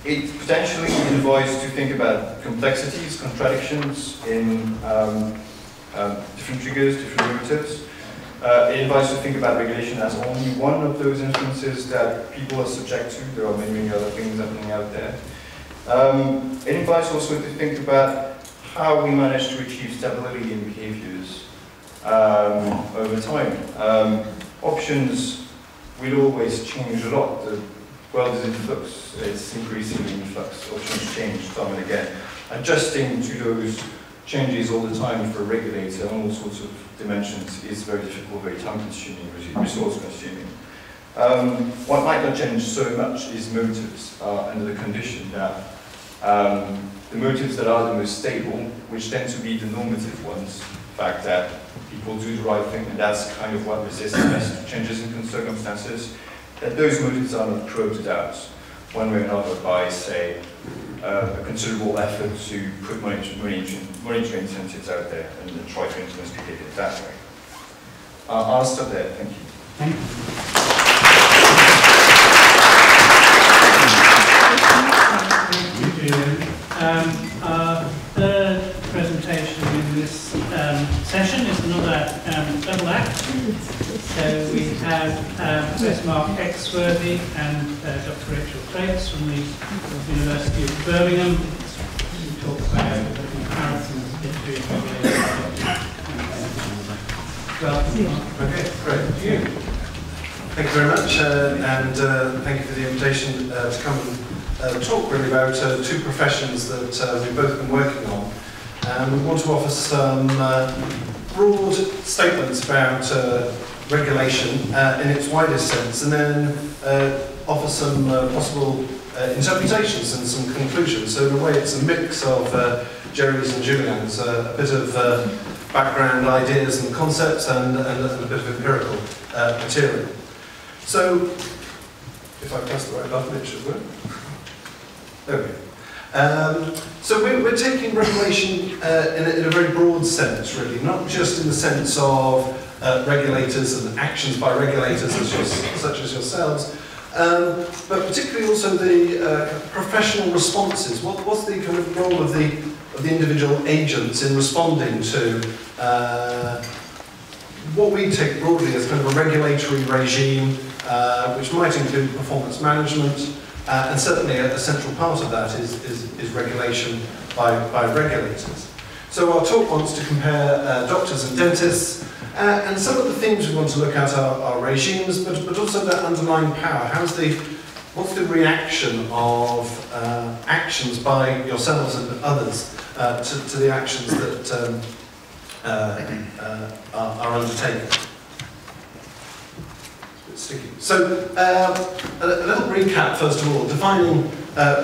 It potentially invites to think about complexities, contradictions in different triggers, different motives. It invites to think about regulation as only one of those influences that people are subject to. There are many, many other things happening out there. It invites also to think about how we manage to achieve stability in behaviors over time. Options will always change a lot. The world is in flux. It's increasingly in flux. Options change time and again. Adjusting to those changes all the time for a regulator on all sorts of dimensions is very difficult, very time-consuming, resource-consuming. What might not change so much is motives under the condition that the motives that are the most stable, which tend to be the normative ones, the fact that people do the right thing, and that's kind of what resists best to changes in circumstances, that those motives are not corroded out one way or another by, say, a considerable effort to put monitoring incentives out there and then try to influence behavior that way. I'll stop there. Thank you. Thank you, Julian. Our third presentation session is another double act. So we have Professor Mark Exworthy and Dr. Rachel Crates from the University of Birmingham to talk about the comparisons between Okay, great. Thank you. Thank you very much, and thank you for the invitation to come and talk really about two professions that we've both been working on. We want to offer some broad statements about regulation in its widest sense, and then offer some possible interpretations and some conclusions. So in a way it's a mix of Jerry's and Julian's, a bit of background ideas and concepts and a bit of empirical material. So, if I press the right button, it should work. There we go. So we're taking regulation in a very broad sense, really, not just in the sense of regulators and actions by regulators such as yourselves, but particularly also the professional responses. What's the kind of role of the individual agents in responding to what we take broadly as kind of a regulatory regime, which might include performance management, and certainly a central part of that is regulation by regulators. So our talk wants to compare doctors and dentists, and some of the themes we want to look at are regimes, but also their underlying power. What's the reaction of actions by yourselves and others to the actions that are undertaken? Sticky. So, a little recap first of all. Defining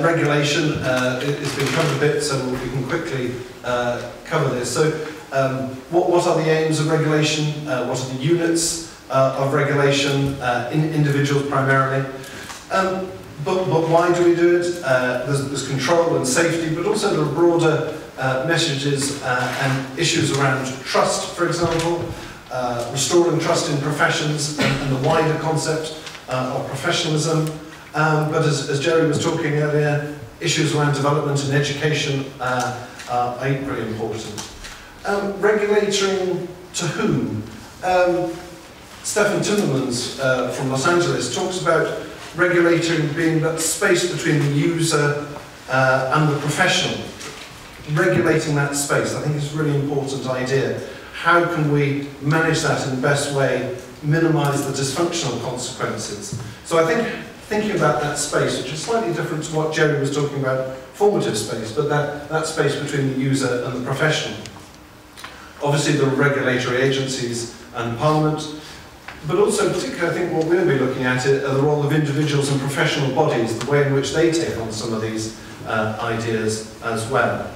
regulation has been covered a bit, so we can quickly cover this. So, what are the aims of regulation? What are the units of regulation? Individuals primarily. But why do we do it? There's control and safety, but also there are broader messages and issues around trust, for example. Restoring trust in professions and the wider concept of professionalism. But as Jerry was talking earlier, issues around development and education are equally important. Regulating to whom? Stefan Timmermans from Los Angeles talks about regulating being that space between the user and the professional. Regulating that space, I think is a really important idea. How can we manage that in the best way, minimise the dysfunctional consequences? So I think thinking about that space, which is slightly different to what Jerry was talking about, formative space, but that space between the user and the professional. Obviously there are regulatory agencies and Parliament, but also particularly I think what we'll be looking at are the role of individuals and professional bodies, the way in which they take on some of these ideas as well.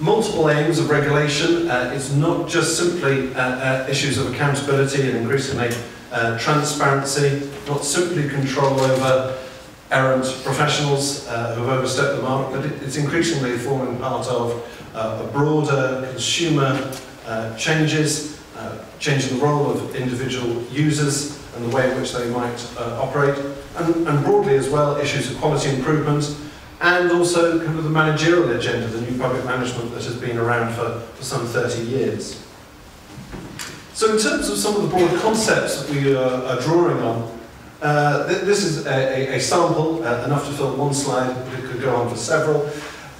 Multiple aims of regulation. It's not just simply issues of accountability and increasingly transparency, not simply control over errant professionals who have overstepped the mark, but it's increasingly forming part of a broader consumer changes, changing the role of individual users and the way in which they might operate, and broadly as well issues of quality improvement, and also kind of the managerial agenda, the new public management that has been around for some 30 years. So in terms of some of the broad concepts that we are drawing on, this is a sample, enough to fill one slide, but it could go on for several.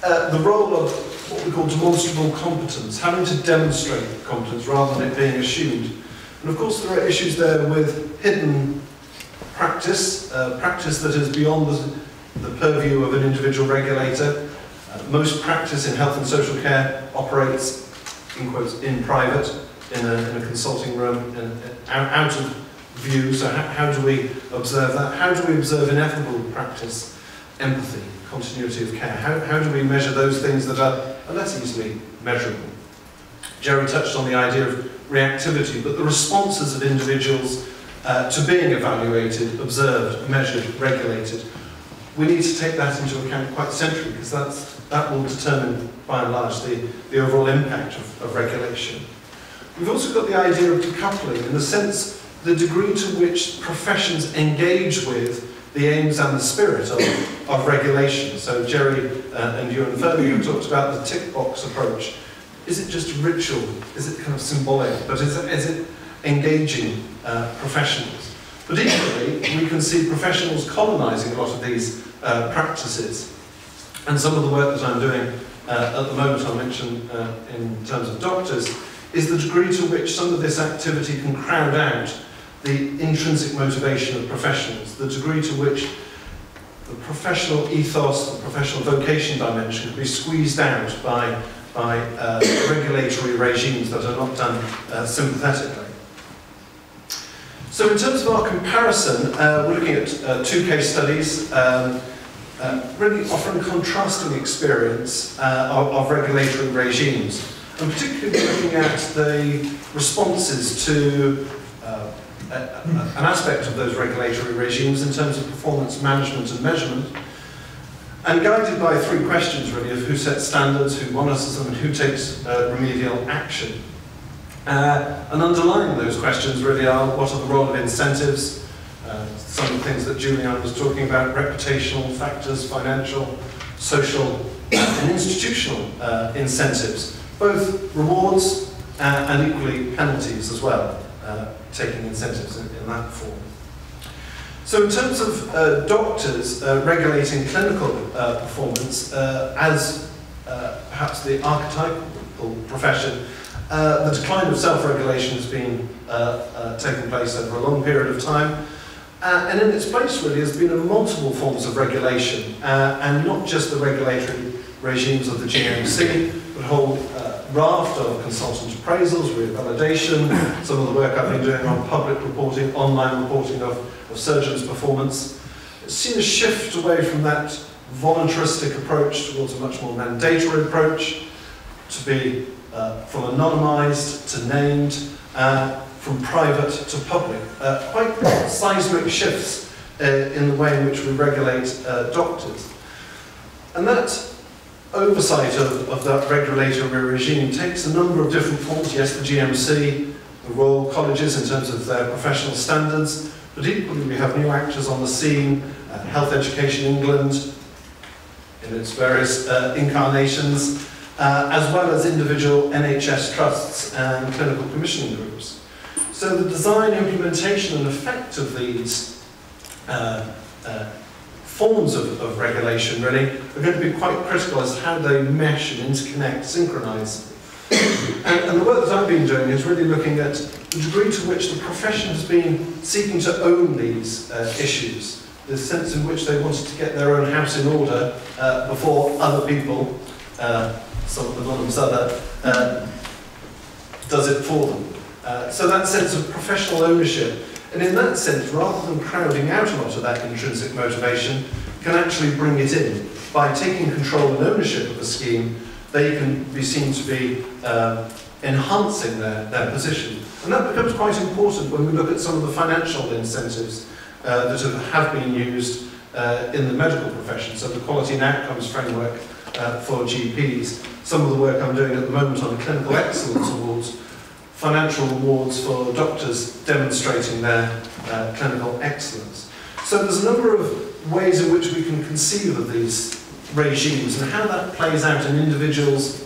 The role of what we call demonstrable competence, having to demonstrate competence rather than it being assumed. And of course there are issues there with hidden practice, practice that is beyond the purview of an individual regulator. Most practice in health and social care operates, in quotes, in private, in a consulting room, out of view. So how do we observe that? How do we observe ineffable practice, empathy, continuity of care? How do we measure those things that are less easily measurable? Jerry touched on the idea of reactivity, but the responses of individuals to being evaluated, observed, measured, regulated, we need to take that into account quite centrally, because that will determine, by and large, the overall impact of regulation. We've also got the idea of decoupling, in the sense, the degree to which professions engage with the aims and the spirit of regulation. So Jerry and you and Fernie have talked about the tick box approach. is it just ritual? Is it kind of symbolic? But is it engaging professionals? But equally, we can see professionals colonising a lot of these practices. And some of the work that I'm doing at the moment, I'll mention in terms of doctors, is the degree to which some of this activity can crowd out the intrinsic motivation of professionals, the degree to which the professional ethos, the professional vocation dimension can be squeezed out by regulatory regimes that are not done sympathetically. So in terms of our comparison, we're looking at two case studies, really offering contrasting experience of regulatory regimes, and particularly looking at the responses to an aspect of those regulatory regimes in terms of performance management and measurement, and guided by three questions really of who sets standards, who monitors them, and who takes remedial action. And underlying those questions really are what are the role of incentives, some of the things that Julian was talking about, reputational factors, financial, social and institutional incentives, both rewards and equally penalties as well, taking incentives in that form. So in terms of doctors regulating clinical performance as perhaps the archetypal profession, the decline of self-regulation has been taking place over a long period of time, and in its place really has been multiple forms of regulation, and not just the regulatory regimes of the GMC, but a whole raft of consultant appraisals, revalidation, some of the work I've been doing on public reporting, online reporting of surgeons' performance. It's seen a shift away from that voluntaristic approach towards a much more mandatory approach, to be from anonymised to named, from private to public. Quite seismic shifts in the way in which we regulate doctors. And that oversight of that regulatory regime takes a number of different forms. Yes, the GMC, the Royal Colleges in terms of their professional standards, but equally we have new actors on the scene, Health Education England in its various incarnations, as well as individual NHS trusts and clinical commissioning groups. So the design, implementation and effect of these forms of regulation really are going to be quite critical as to how they mesh and interconnect, synchronise. And the work that I've been doing is really looking at the degree to which the profession has been seeking to own these issues, the sense in which they wanted to get their own house in order before other people, some anonymous other, does it for them. So that sense of professional ownership, and in that sense, rather than crowding out a lot of that intrinsic motivation, can actually bring it in. By taking control and ownership of the scheme, they can be seen to be enhancing their position. And that becomes quite important when we look at some of the financial incentives that have been used in the medical profession. So the Quality and Outcomes Framework for GPs, some of the work I'm doing at the moment on the Clinical Excellence Awards, financial rewards for doctors demonstrating their clinical excellence. So there's a number of ways in which we can conceive of these regimes, and how that plays out in individuals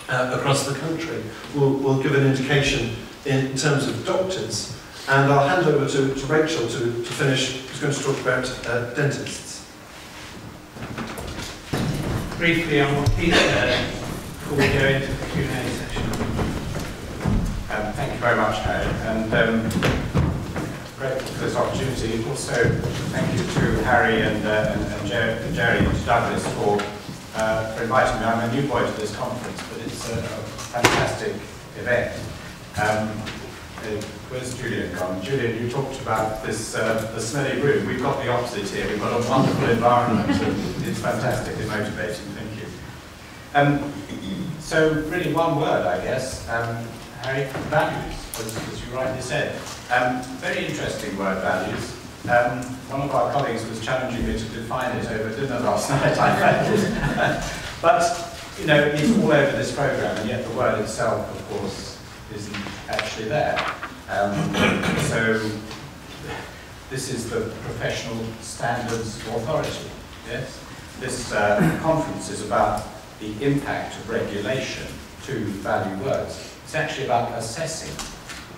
across the country will give an indication in terms of doctors. And I'll hand over to Rachel to finish, who's going to talk about dentists. Briefly on what Peter said before we go into the Q&A session. Thank you very much, Harry, and grateful for this opportunity. Also, thank you to Harry and Jerry and Douglas for inviting me. I'm a new boy to this conference, but it's a fantastic event. Where's Julian gone? Julian, you talked about this the smelly room. We've got the opposite here. We've got a wonderful environment. It's fantastically motivating. Thank you. So really one word, I guess. Harry, values, as you rightly said. Very interesting word, values. One of our colleagues was challenging me to define it over dinner last night, I found. But, you know, it's all over this programme, and yet the word itself, of course, isn't actually there. So, this is the Professional Standards Authority, yes? This conference is about the impact of regulation two value words. It's actually about assessing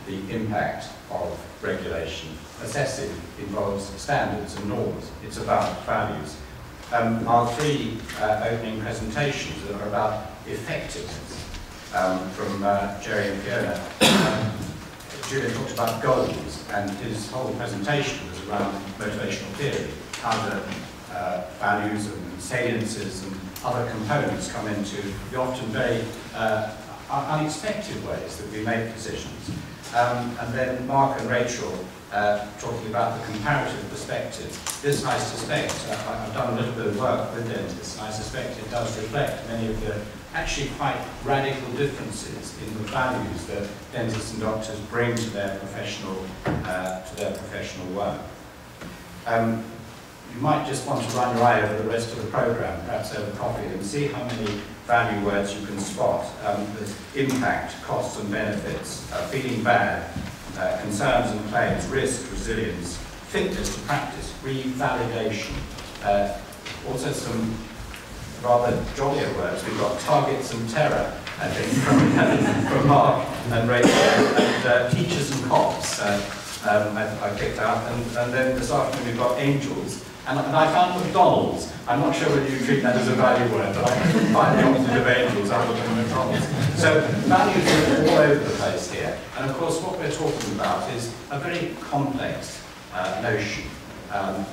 the impact of regulation. Assessing involves standards and norms. It's about values. Our three opening presentations are about effectiveness from Jerry and Fiona. Julian talked about goals, and his whole presentation was around motivational theory, how the values and saliences and other components come into the often very unexpected ways that we make decisions. And then Mark and Rachel talking about the comparative perspective. This, I suspect, I've done a little bit of work with dentists, and I suspect it does reflect many of the actually quite radical differences in the values that dentists and doctors bring to their professional work. You might just want to run your eye over the rest of the programme, perhaps over coffee, and see how many value words you can spot. There's impact, costs and benefits, feeling bad, concerns and claims, risk, resilience, fitness to practice, revalidation, also some rather jollier words. We've got targets and terror, I think, from Mark and Rachel, and teachers and cops, I picked out, and then this afternoon we've got angels, and I found McDonald's. I'm not sure whether you treat that as a value word, but I couldn't find the opposite of angels other than McDonald's. So values are all over the place here, and of course what we're talking about is a very complex notion,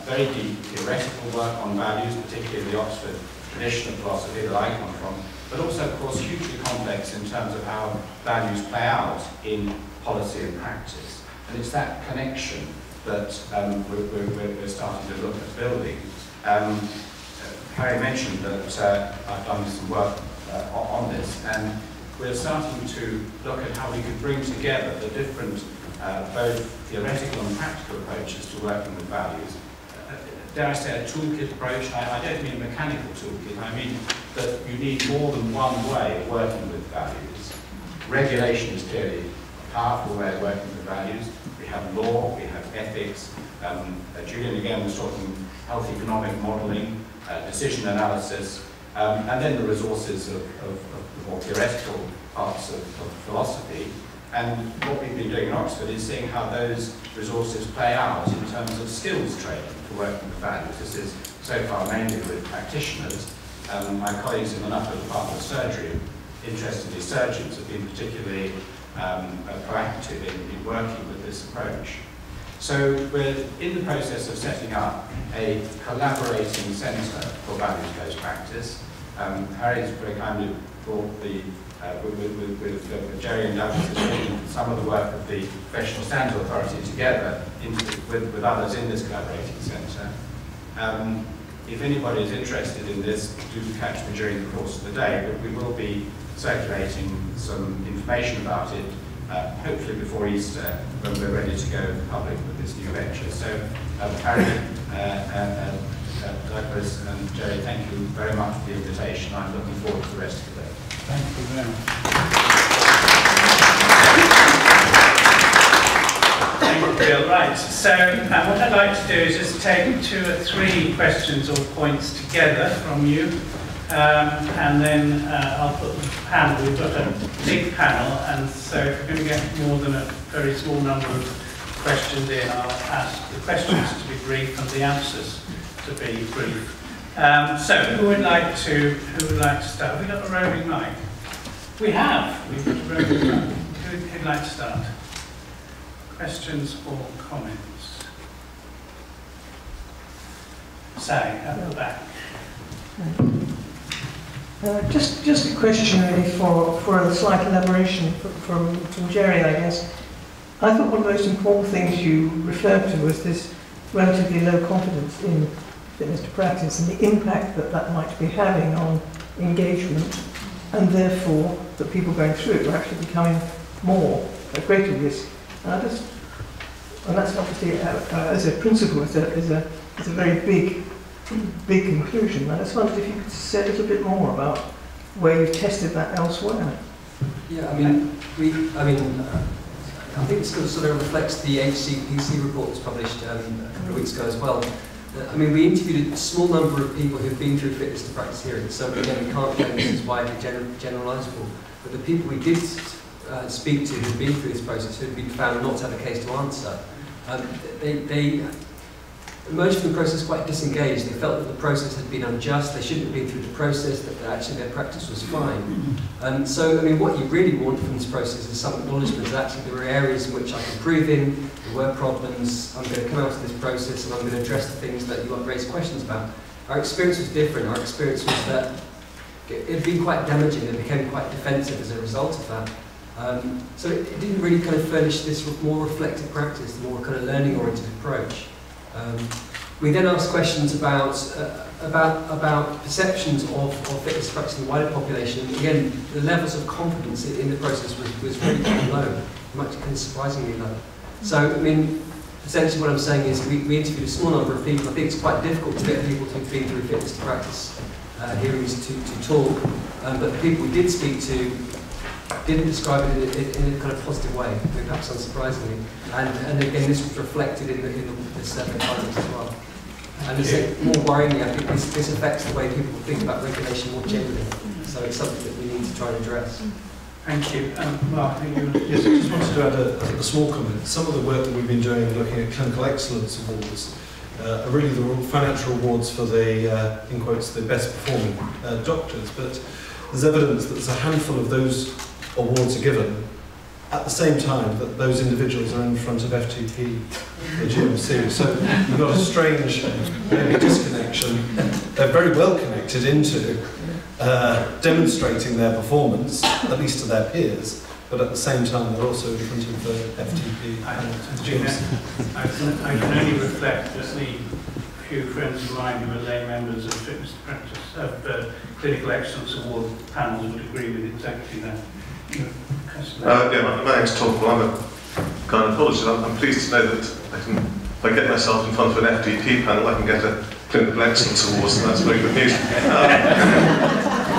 very deep theoretical work on values, particularly the Oxford tradition of philosophy that I come from, but also of course hugely complex in terms of how values play out in policy and practice. And it's that connection that we're starting to look at building. Harry mentioned that I've done some work on this, and we're starting to look at how we could bring together the different both theoretical and practical approaches to working with values. Dare I say a toolkit approach? I don't mean a mechanical toolkit, I mean that you need more than one way of working with values. Regulation is clearly a powerful way of working with values. We have law, we have ethics. Julian again was talking health economic modelling, decision analysis, and then the resources of the more theoretical parts of philosophy. And what we've been doing in Oxford is seeing how those resources play out in terms of skills training for working with values. This is so far mainly with practitioners. My colleagues in the upper department of surgery, interestingly surgeons, have been particularly proactive in working with this approach. So we're in the process of setting up a collaborating centre for values-based practice. Harry's very kindly brought the with Jerry and Douglas taking some of the work of the Professional Standards Authority together with others in this collaborating centre. If anybody is interested in this, do catch me during the course of the day, but we will be circulating some information about it, hopefully before Easter, when we're ready to go public with this new venture. So Harry, Douglas and Jerry, thank you very much for the invitation. I'm looking forward to the rest of the day. Thank you very much. Thank you, Bill. Right, so what I'd like to do is just take 2 or 3 questions or points together from you, and then I'll put the panel. We've got a big panel, and so if we're going to get more than a very small number of questions in, I'll ask the questions to be brief and the answers to be brief. So, who would like to start? Have we got a roving mic? We've got a roving mic. Who'd like to start? Questions or comments? Sally, at the back. Just a question really for a slight elaboration from Jerry, I guess. I thought one of the most important things you referred to was this relatively low confidence in fitness to practice and the impact that might be having on engagement, and therefore that people going through it are actually becoming at greater risk. And that's obviously as a principle is a very big conclusion. I just wondered if you could say a little bit more about where you've tested that elsewhere. Yeah, I think this sort of reflects the HCPC report that was published a couple of weeks ago as well. I mean, we interviewed a small number of people who've been through fitness to practice hearing, so again, we can't claim this is widely generalisable. But the people we did speak to who've been through this process, who've been found not to have a case to answer, they emerged from the process quite disengaged. They felt that the process had been unjust, they shouldn't have been through the process, that actually their practice was fine. So, I mean, what you really want from this process is some acknowledgement that actually there were areas in which I can improve in, there were problems, I'm going to come out of this process and I'm going to address the things that you raised questions about. Our experience was different. Our experience was that it had been quite damaging, it became quite defensive as a result of that. So it didn't really kind of furnish this more reflective practice, the more kind of learning-oriented approach. We then asked questions about perceptions of fitness practice in the wider population. And again, the levels of confidence in the process was really quite low, much kind of surprisingly low. So, I mean, essentially what I'm saying is we interviewed a small number of people. I think it's quite difficult to get people who've been through fitness to practice hearings to talk, but the people we did speak to didn't describe it in a kind of positive way, perhaps unsurprisingly. And again, this was reflected in the survey findings as well. And more worryingly, I think this affects the way people think about regulation more generally. So it's something that we need to try and address. Thank you. Mark, I think you Yes, I just wanted to add a small comment. Some of the work that we've been doing looking at clinical excellence awards are really the financial awards for the, in quotes, the best performing doctors. But there's evidence that there's a handful of those awards are given at the same time that those individuals are in front of FTP, the GMC. So you've got a strange maybe disconnection. They're very well connected into demonstrating their performance, at least to their peers, but at the same time they're also in front of the FTP and GMC. I can only reflect that the few friends of mine who are lay members of fitness practice of clinical excellence award panels would agree with exactly that. Yeah, my name's Tom. Well, I'm a gynaecologist. I'm pleased to know that if I get myself in front of an FDP panel, I can get a clinical excellence award, so that's very good news.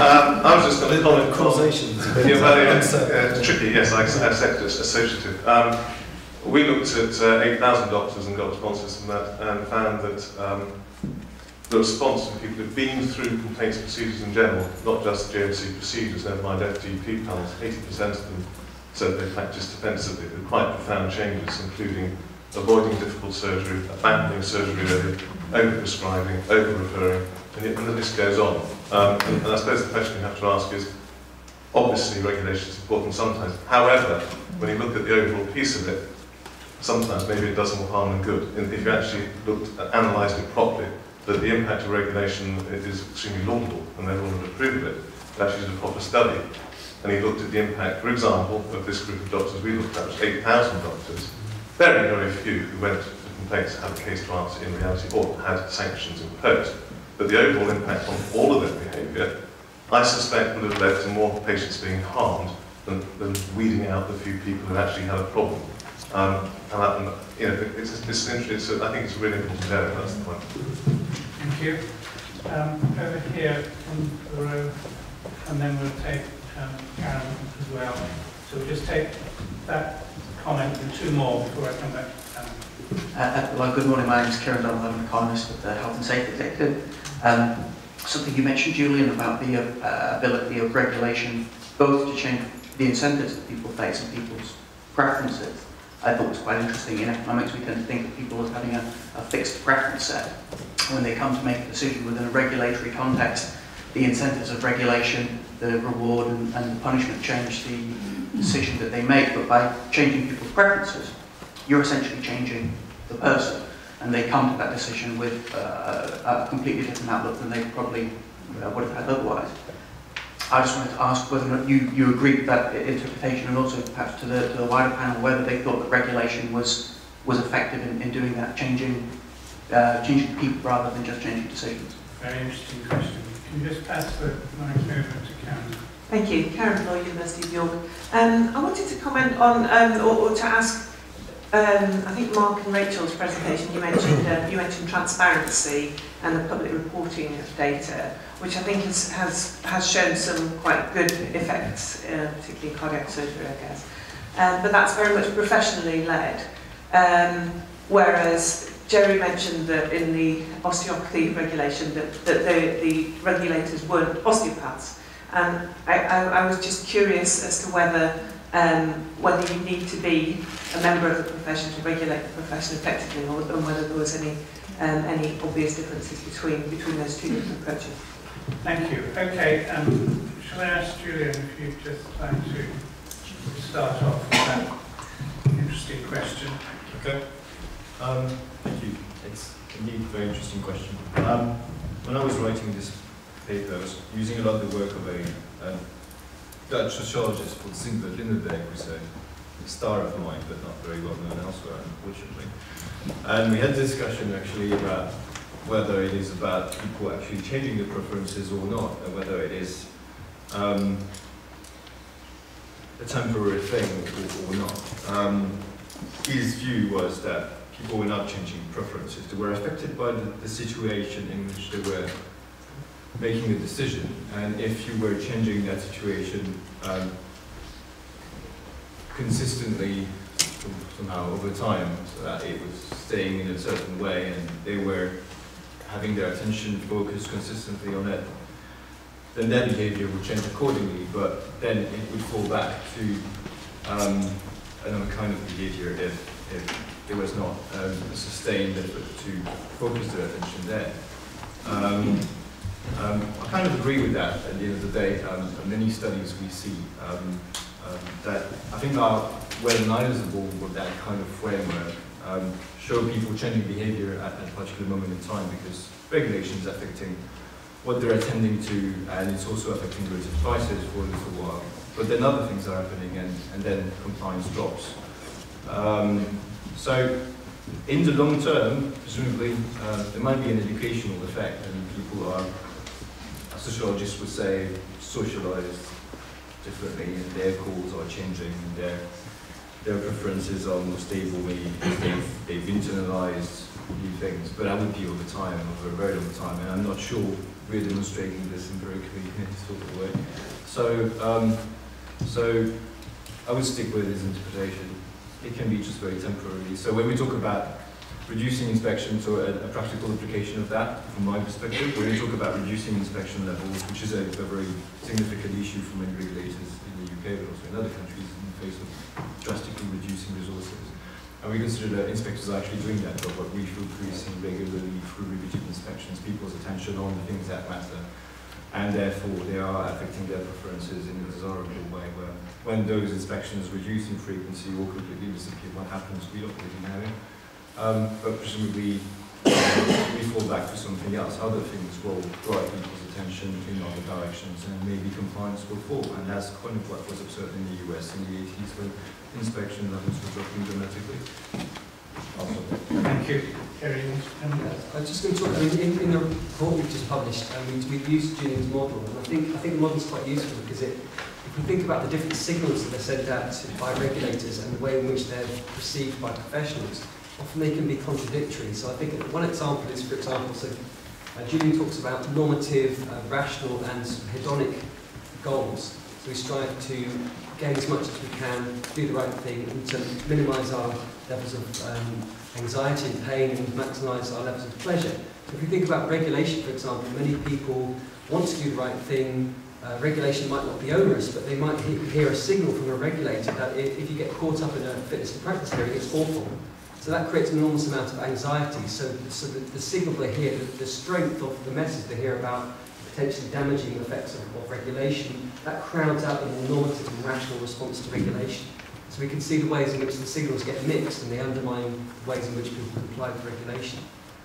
I was just going to comment. Causation. It's tricky, yes, I accept it's associative. We looked at 8,000 doctors and got responses from that and found that the response from people who've been through complaints procedures in general, not just GMC procedures, never mind FDP panels, 80% of them said they practiced defensively with quite profound changes, including avoiding difficult surgery, abandoning surgery early, over-prescribing, over-referring, and the list goes on. And I suppose the question you have to ask is, obviously regulation is important sometimes. However, when you look at the overall piece of it, sometimes maybe it does more harm than good. And if you actually analysed it properly, that the impact of regulation is extremely laudable, and everyone would approve of it. It actually is a proper study. And he looked at the impact, for example, of this group of doctors we looked at, was 8,000 doctors. Very, very few who went to complaints had a case to answer in reality or had sanctions imposed. But the overall impact on all of their behaviour, I suspect would have led to more patients being harmed than weeding out the few people who actually had a problem. I think it's a really important area, that's the point. Thank you. Over here on the row, and then we'll take Karen as well. So we'll just take that comment and two more before I come back to Karen. Well, good morning. My name is Kieran Donald. I'm an economist with the Health and Safety Executive. Something you mentioned, Julian, about the ability of regulation both to change the incentives that people face and people's preferences, I thought was quite interesting. In economics, we tend to think of people as having a fixed preference set. When they come to make a decision within a regulatory context, the incentives of regulation, the reward and the punishment change the decision that they make, but by changing people's preferences, you're essentially changing the person, and they come to that decision with a completely different outlook than they probably would have had otherwise. I just wanted to ask whether or not you agreed with that interpretation, and also perhaps to the wider panel, whether they thought that regulation was effective in doing that, changing people rather than just changing decisions. Very interesting question. Can you just pass the mic over to Karen? Thank you. Karen Floyd, University of York. I wanted to comment on, or to ask, I think Mark and Rachel's presentation, you mentioned transparency and the public reporting of data, which I think has shown some quite good effects, particularly in cardiac surgery, I guess. But that's very much professionally led, whereas Jerry mentioned that in the osteopathy regulation that the regulators weren't osteopaths. And I was just curious as to whether you need to be a member of the profession to regulate the profession effectively, or whether there was any obvious differences between those two different approaches. Thank you. Okay, shall I ask Julian if you'd just like to start off with that interesting question? Okay. Thank you. It's indeed a very interesting question. When I was writing this paper, I was using a lot of the work of a Dutch sociologist called Sindbad Lindenberg, who's a star of mine, but not very well known elsewhere, unfortunately. And we had a discussion actually about whether it is about people actually changing their preferences or not, and whether it is a temporary thing or not. His view was that people were not changing preferences. They were affected by the situation in which they were making a decision, and if you were changing that situation consistently somehow over time, so that it was staying in a certain way and they were having their attention focused consistently on it, then their behavior would change accordingly, but then it would fall back to another kind of behavior if there was not a sustained effort to focus their attention there. I kind of agree with that at the end of the day. Many studies we see that I think are well knowledgeable with that kind of framework, show people changing behavior at a particular moment in time, because regulation is affecting what they're attending to, and it's also affecting those devices for a little while. But then other things are happening, and then compliance drops. So in the long term, presumably, there might be an educational effect, and people are, as sociologists would say, socialized differently, and their calls are changing, and their preferences are more stable, maybe they've internalized new things, but that would be over time, over a very long time, and I'm not sure we're demonstrating this empirically in any sort of way. So I would stick with his interpretation. It can be just very temporary. So when we talk about reducing inspections, or a practical application of that, from my perspective, when we talk about reducing inspection levels, which is a very significant issue for many regulators in the UK, but also in other countries, in the face of drastically reducing resources. And we consider that inspectors are actually doing that job, but refocusing regularly through repeated inspections people's attention on the things that matter. And therefore, they are affecting their preferences in a desirable way, where when those inspections reduce in frequency or completely disappear, what happens, we don't really know. But presumably, we fall back to something else. Other things will drive people's attention in other directions, and maybe compliance will fall. And that's kind of what was observed in the US in the 80s, when inspection levels were dropping dramatically. Thank you. Kerry, I was just going to talk, in the report we've just published, we've used Julian's model, and I think the model's quite useful, because if we think about the different signals that are sent out by regulators and the way in which they're perceived by professionals, often they can be contradictory. So I think one example is, for example, Julian talks about normative, rational and hedonic goals. So we strive to gain as much as we can, do the right thing, and to minimise our levels of anxiety and pain, and maximise our levels of pleasure. If we think about regulation, for example, many people want to do the right thing. Regulation might not be onerous, but they might hear a signal from a regulator that if you get caught up in a fitness to practice hearing, it's awful. So that creates an enormous amount of anxiety. So the signal they hear, the strength of the message they hear about potentially damaging effects of regulation, that crowds out the more normative and rational response to regulation. So we can see the ways in which the signals get mixed, and they undermine the ways in which people comply with regulation.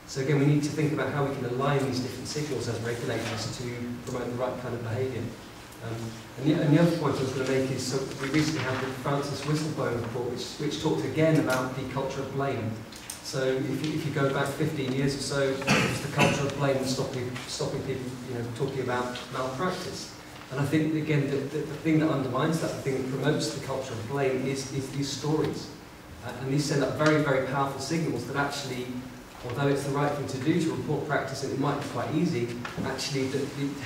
So again, we need to think about how we can align these different signals as regulators to promote the right kind of behaviour. And the other point I was going to make is, so we recently had the Francis Whistleblowing report, which talked again about the culture of blame. So if you go back 15 years or so, it was the culture of blame and stopping people, talking about malpractice. And I think, again, the thing that undermines that, the thing that promotes the culture of blame is these stories. And these send up very, very powerful signals that actually, although it's the right thing to do to report practice, and it might be quite easy, actually the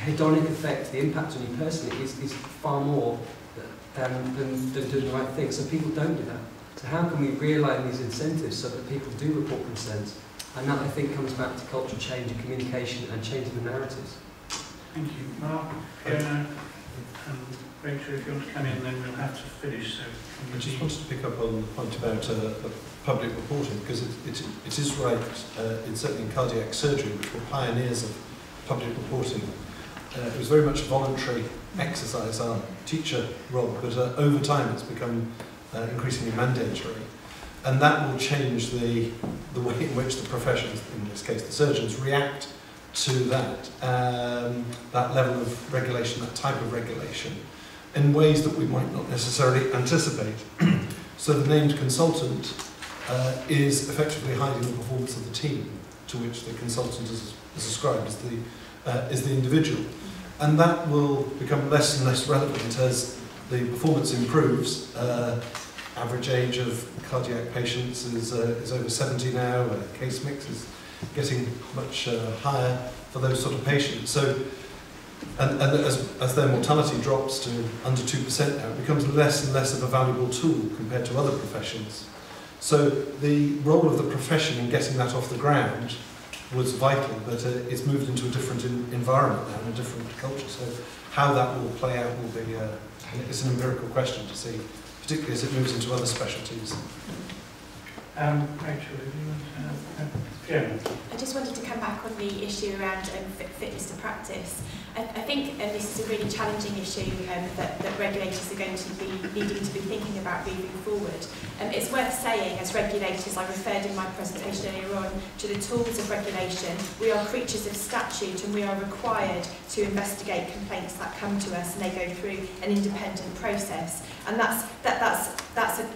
hedonic effect, the impact on you personally is far more than doing the right thing. So people don't do that. So how can we realign these incentives so that people do report concerns? And that, I think, comes back to cultural change and communication and changing the narratives. Thank you. Mark, Fiona, and Rachel, if you want to come in, then we'll have to finish. So I just wanted to pick up on the point about public reporting, because it is right, it's certainly in cardiac surgery, which were pioneers of public reporting. It was very much a voluntary exercise, our teacher role, but over time it's become increasingly mandatory. And that will change the way in which the professions, in this case the surgeons, react to that, that level of regulation, that type of regulation, in ways that we might not necessarily anticipate. So the named consultant is effectively hiding the performance of the team to which the consultant is ascribed as the individual. And that will become less and less relevant as the performance improves. Average age of cardiac patients is over 70 now. Case mix is getting much higher for those sort of patients. So, and as their mortality drops to under 2% now, it becomes less and less of a valuable tool compared to other professions. So the role of the profession in getting that off the ground was vital, but it's moved into a different environment now, and a different culture. So how that will play out will be, it's an empirical question to see, particularly as it moves into other specialties. Rachel, if you want to Fiona. I just wanted to come back on the issue around fitness to practice. I think this is a really challenging issue that regulators are going to be needing to be thinking about moving forward. It's worth saying, as regulators, I referred in my presentation earlier on to the tools of regulation. We are creatures of statute, and we are required to investigate complaints that come to us, and they go through an independent process. And that's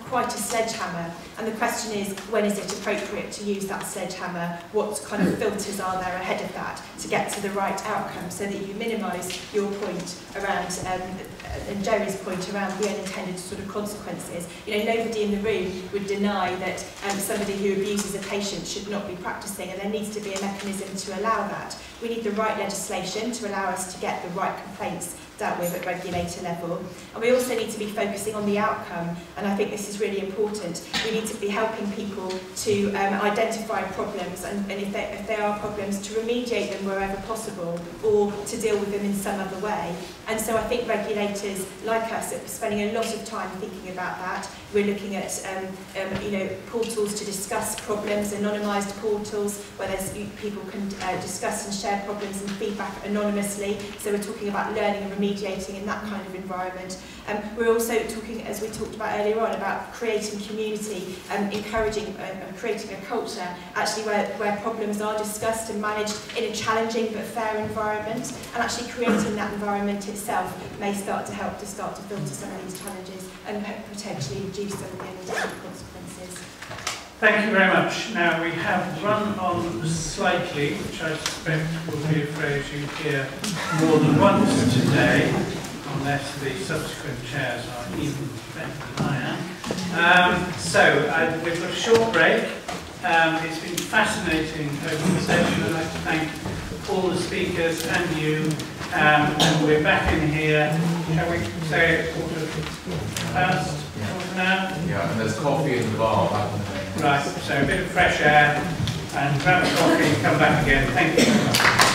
quite a sledgehammer. And the question is, when is it appropriate to use that sledgehammer? What kind of filters are there ahead of that to get to the right outcome, so that you minimise your point around, and Jerry's point around the unintended sort of consequences. You know, nobody in the room would deny that somebody who abuses a patient should not be practising, and there needs to be a mechanism to allow that. We need the right legislation to allow us to get the right complaints dealt with at regulator level. And we also need to be focusing on the outcome, and I think this is really important. We need to be helping people to identify problems, and if there are problems, to remediate them wherever possible, or to deal with them in some other way. And so I think regulators like us are spending a lot of time thinking about that. We're looking at portals to discuss problems, anonymised portals where people can discuss and share problems and feedback anonymously. So we're talking about learning and remediating in that kind of environment. We're also talking, as we talked about earlier on, about creating community, encouraging creating a culture actually where problems are discussed and managed in a challenging but fair environment, and actually creating that environment itself may start to help to filter some of these challenges and potentially reduce some of the unintended consequences. Thank you very much. Now we have run on slightly, which I suspect will be a phrase you hear more than once today, unless the subsequent chairs are even better than I am. So we've got a short break. It's been fascinating conversation. I'd like to thank all the speakers and you. And we're back in here. Shall we say quarter now? Yeah, and there's coffee in the bar. Right, so a bit of fresh air and grab a coffee and come back again. Thank you very much.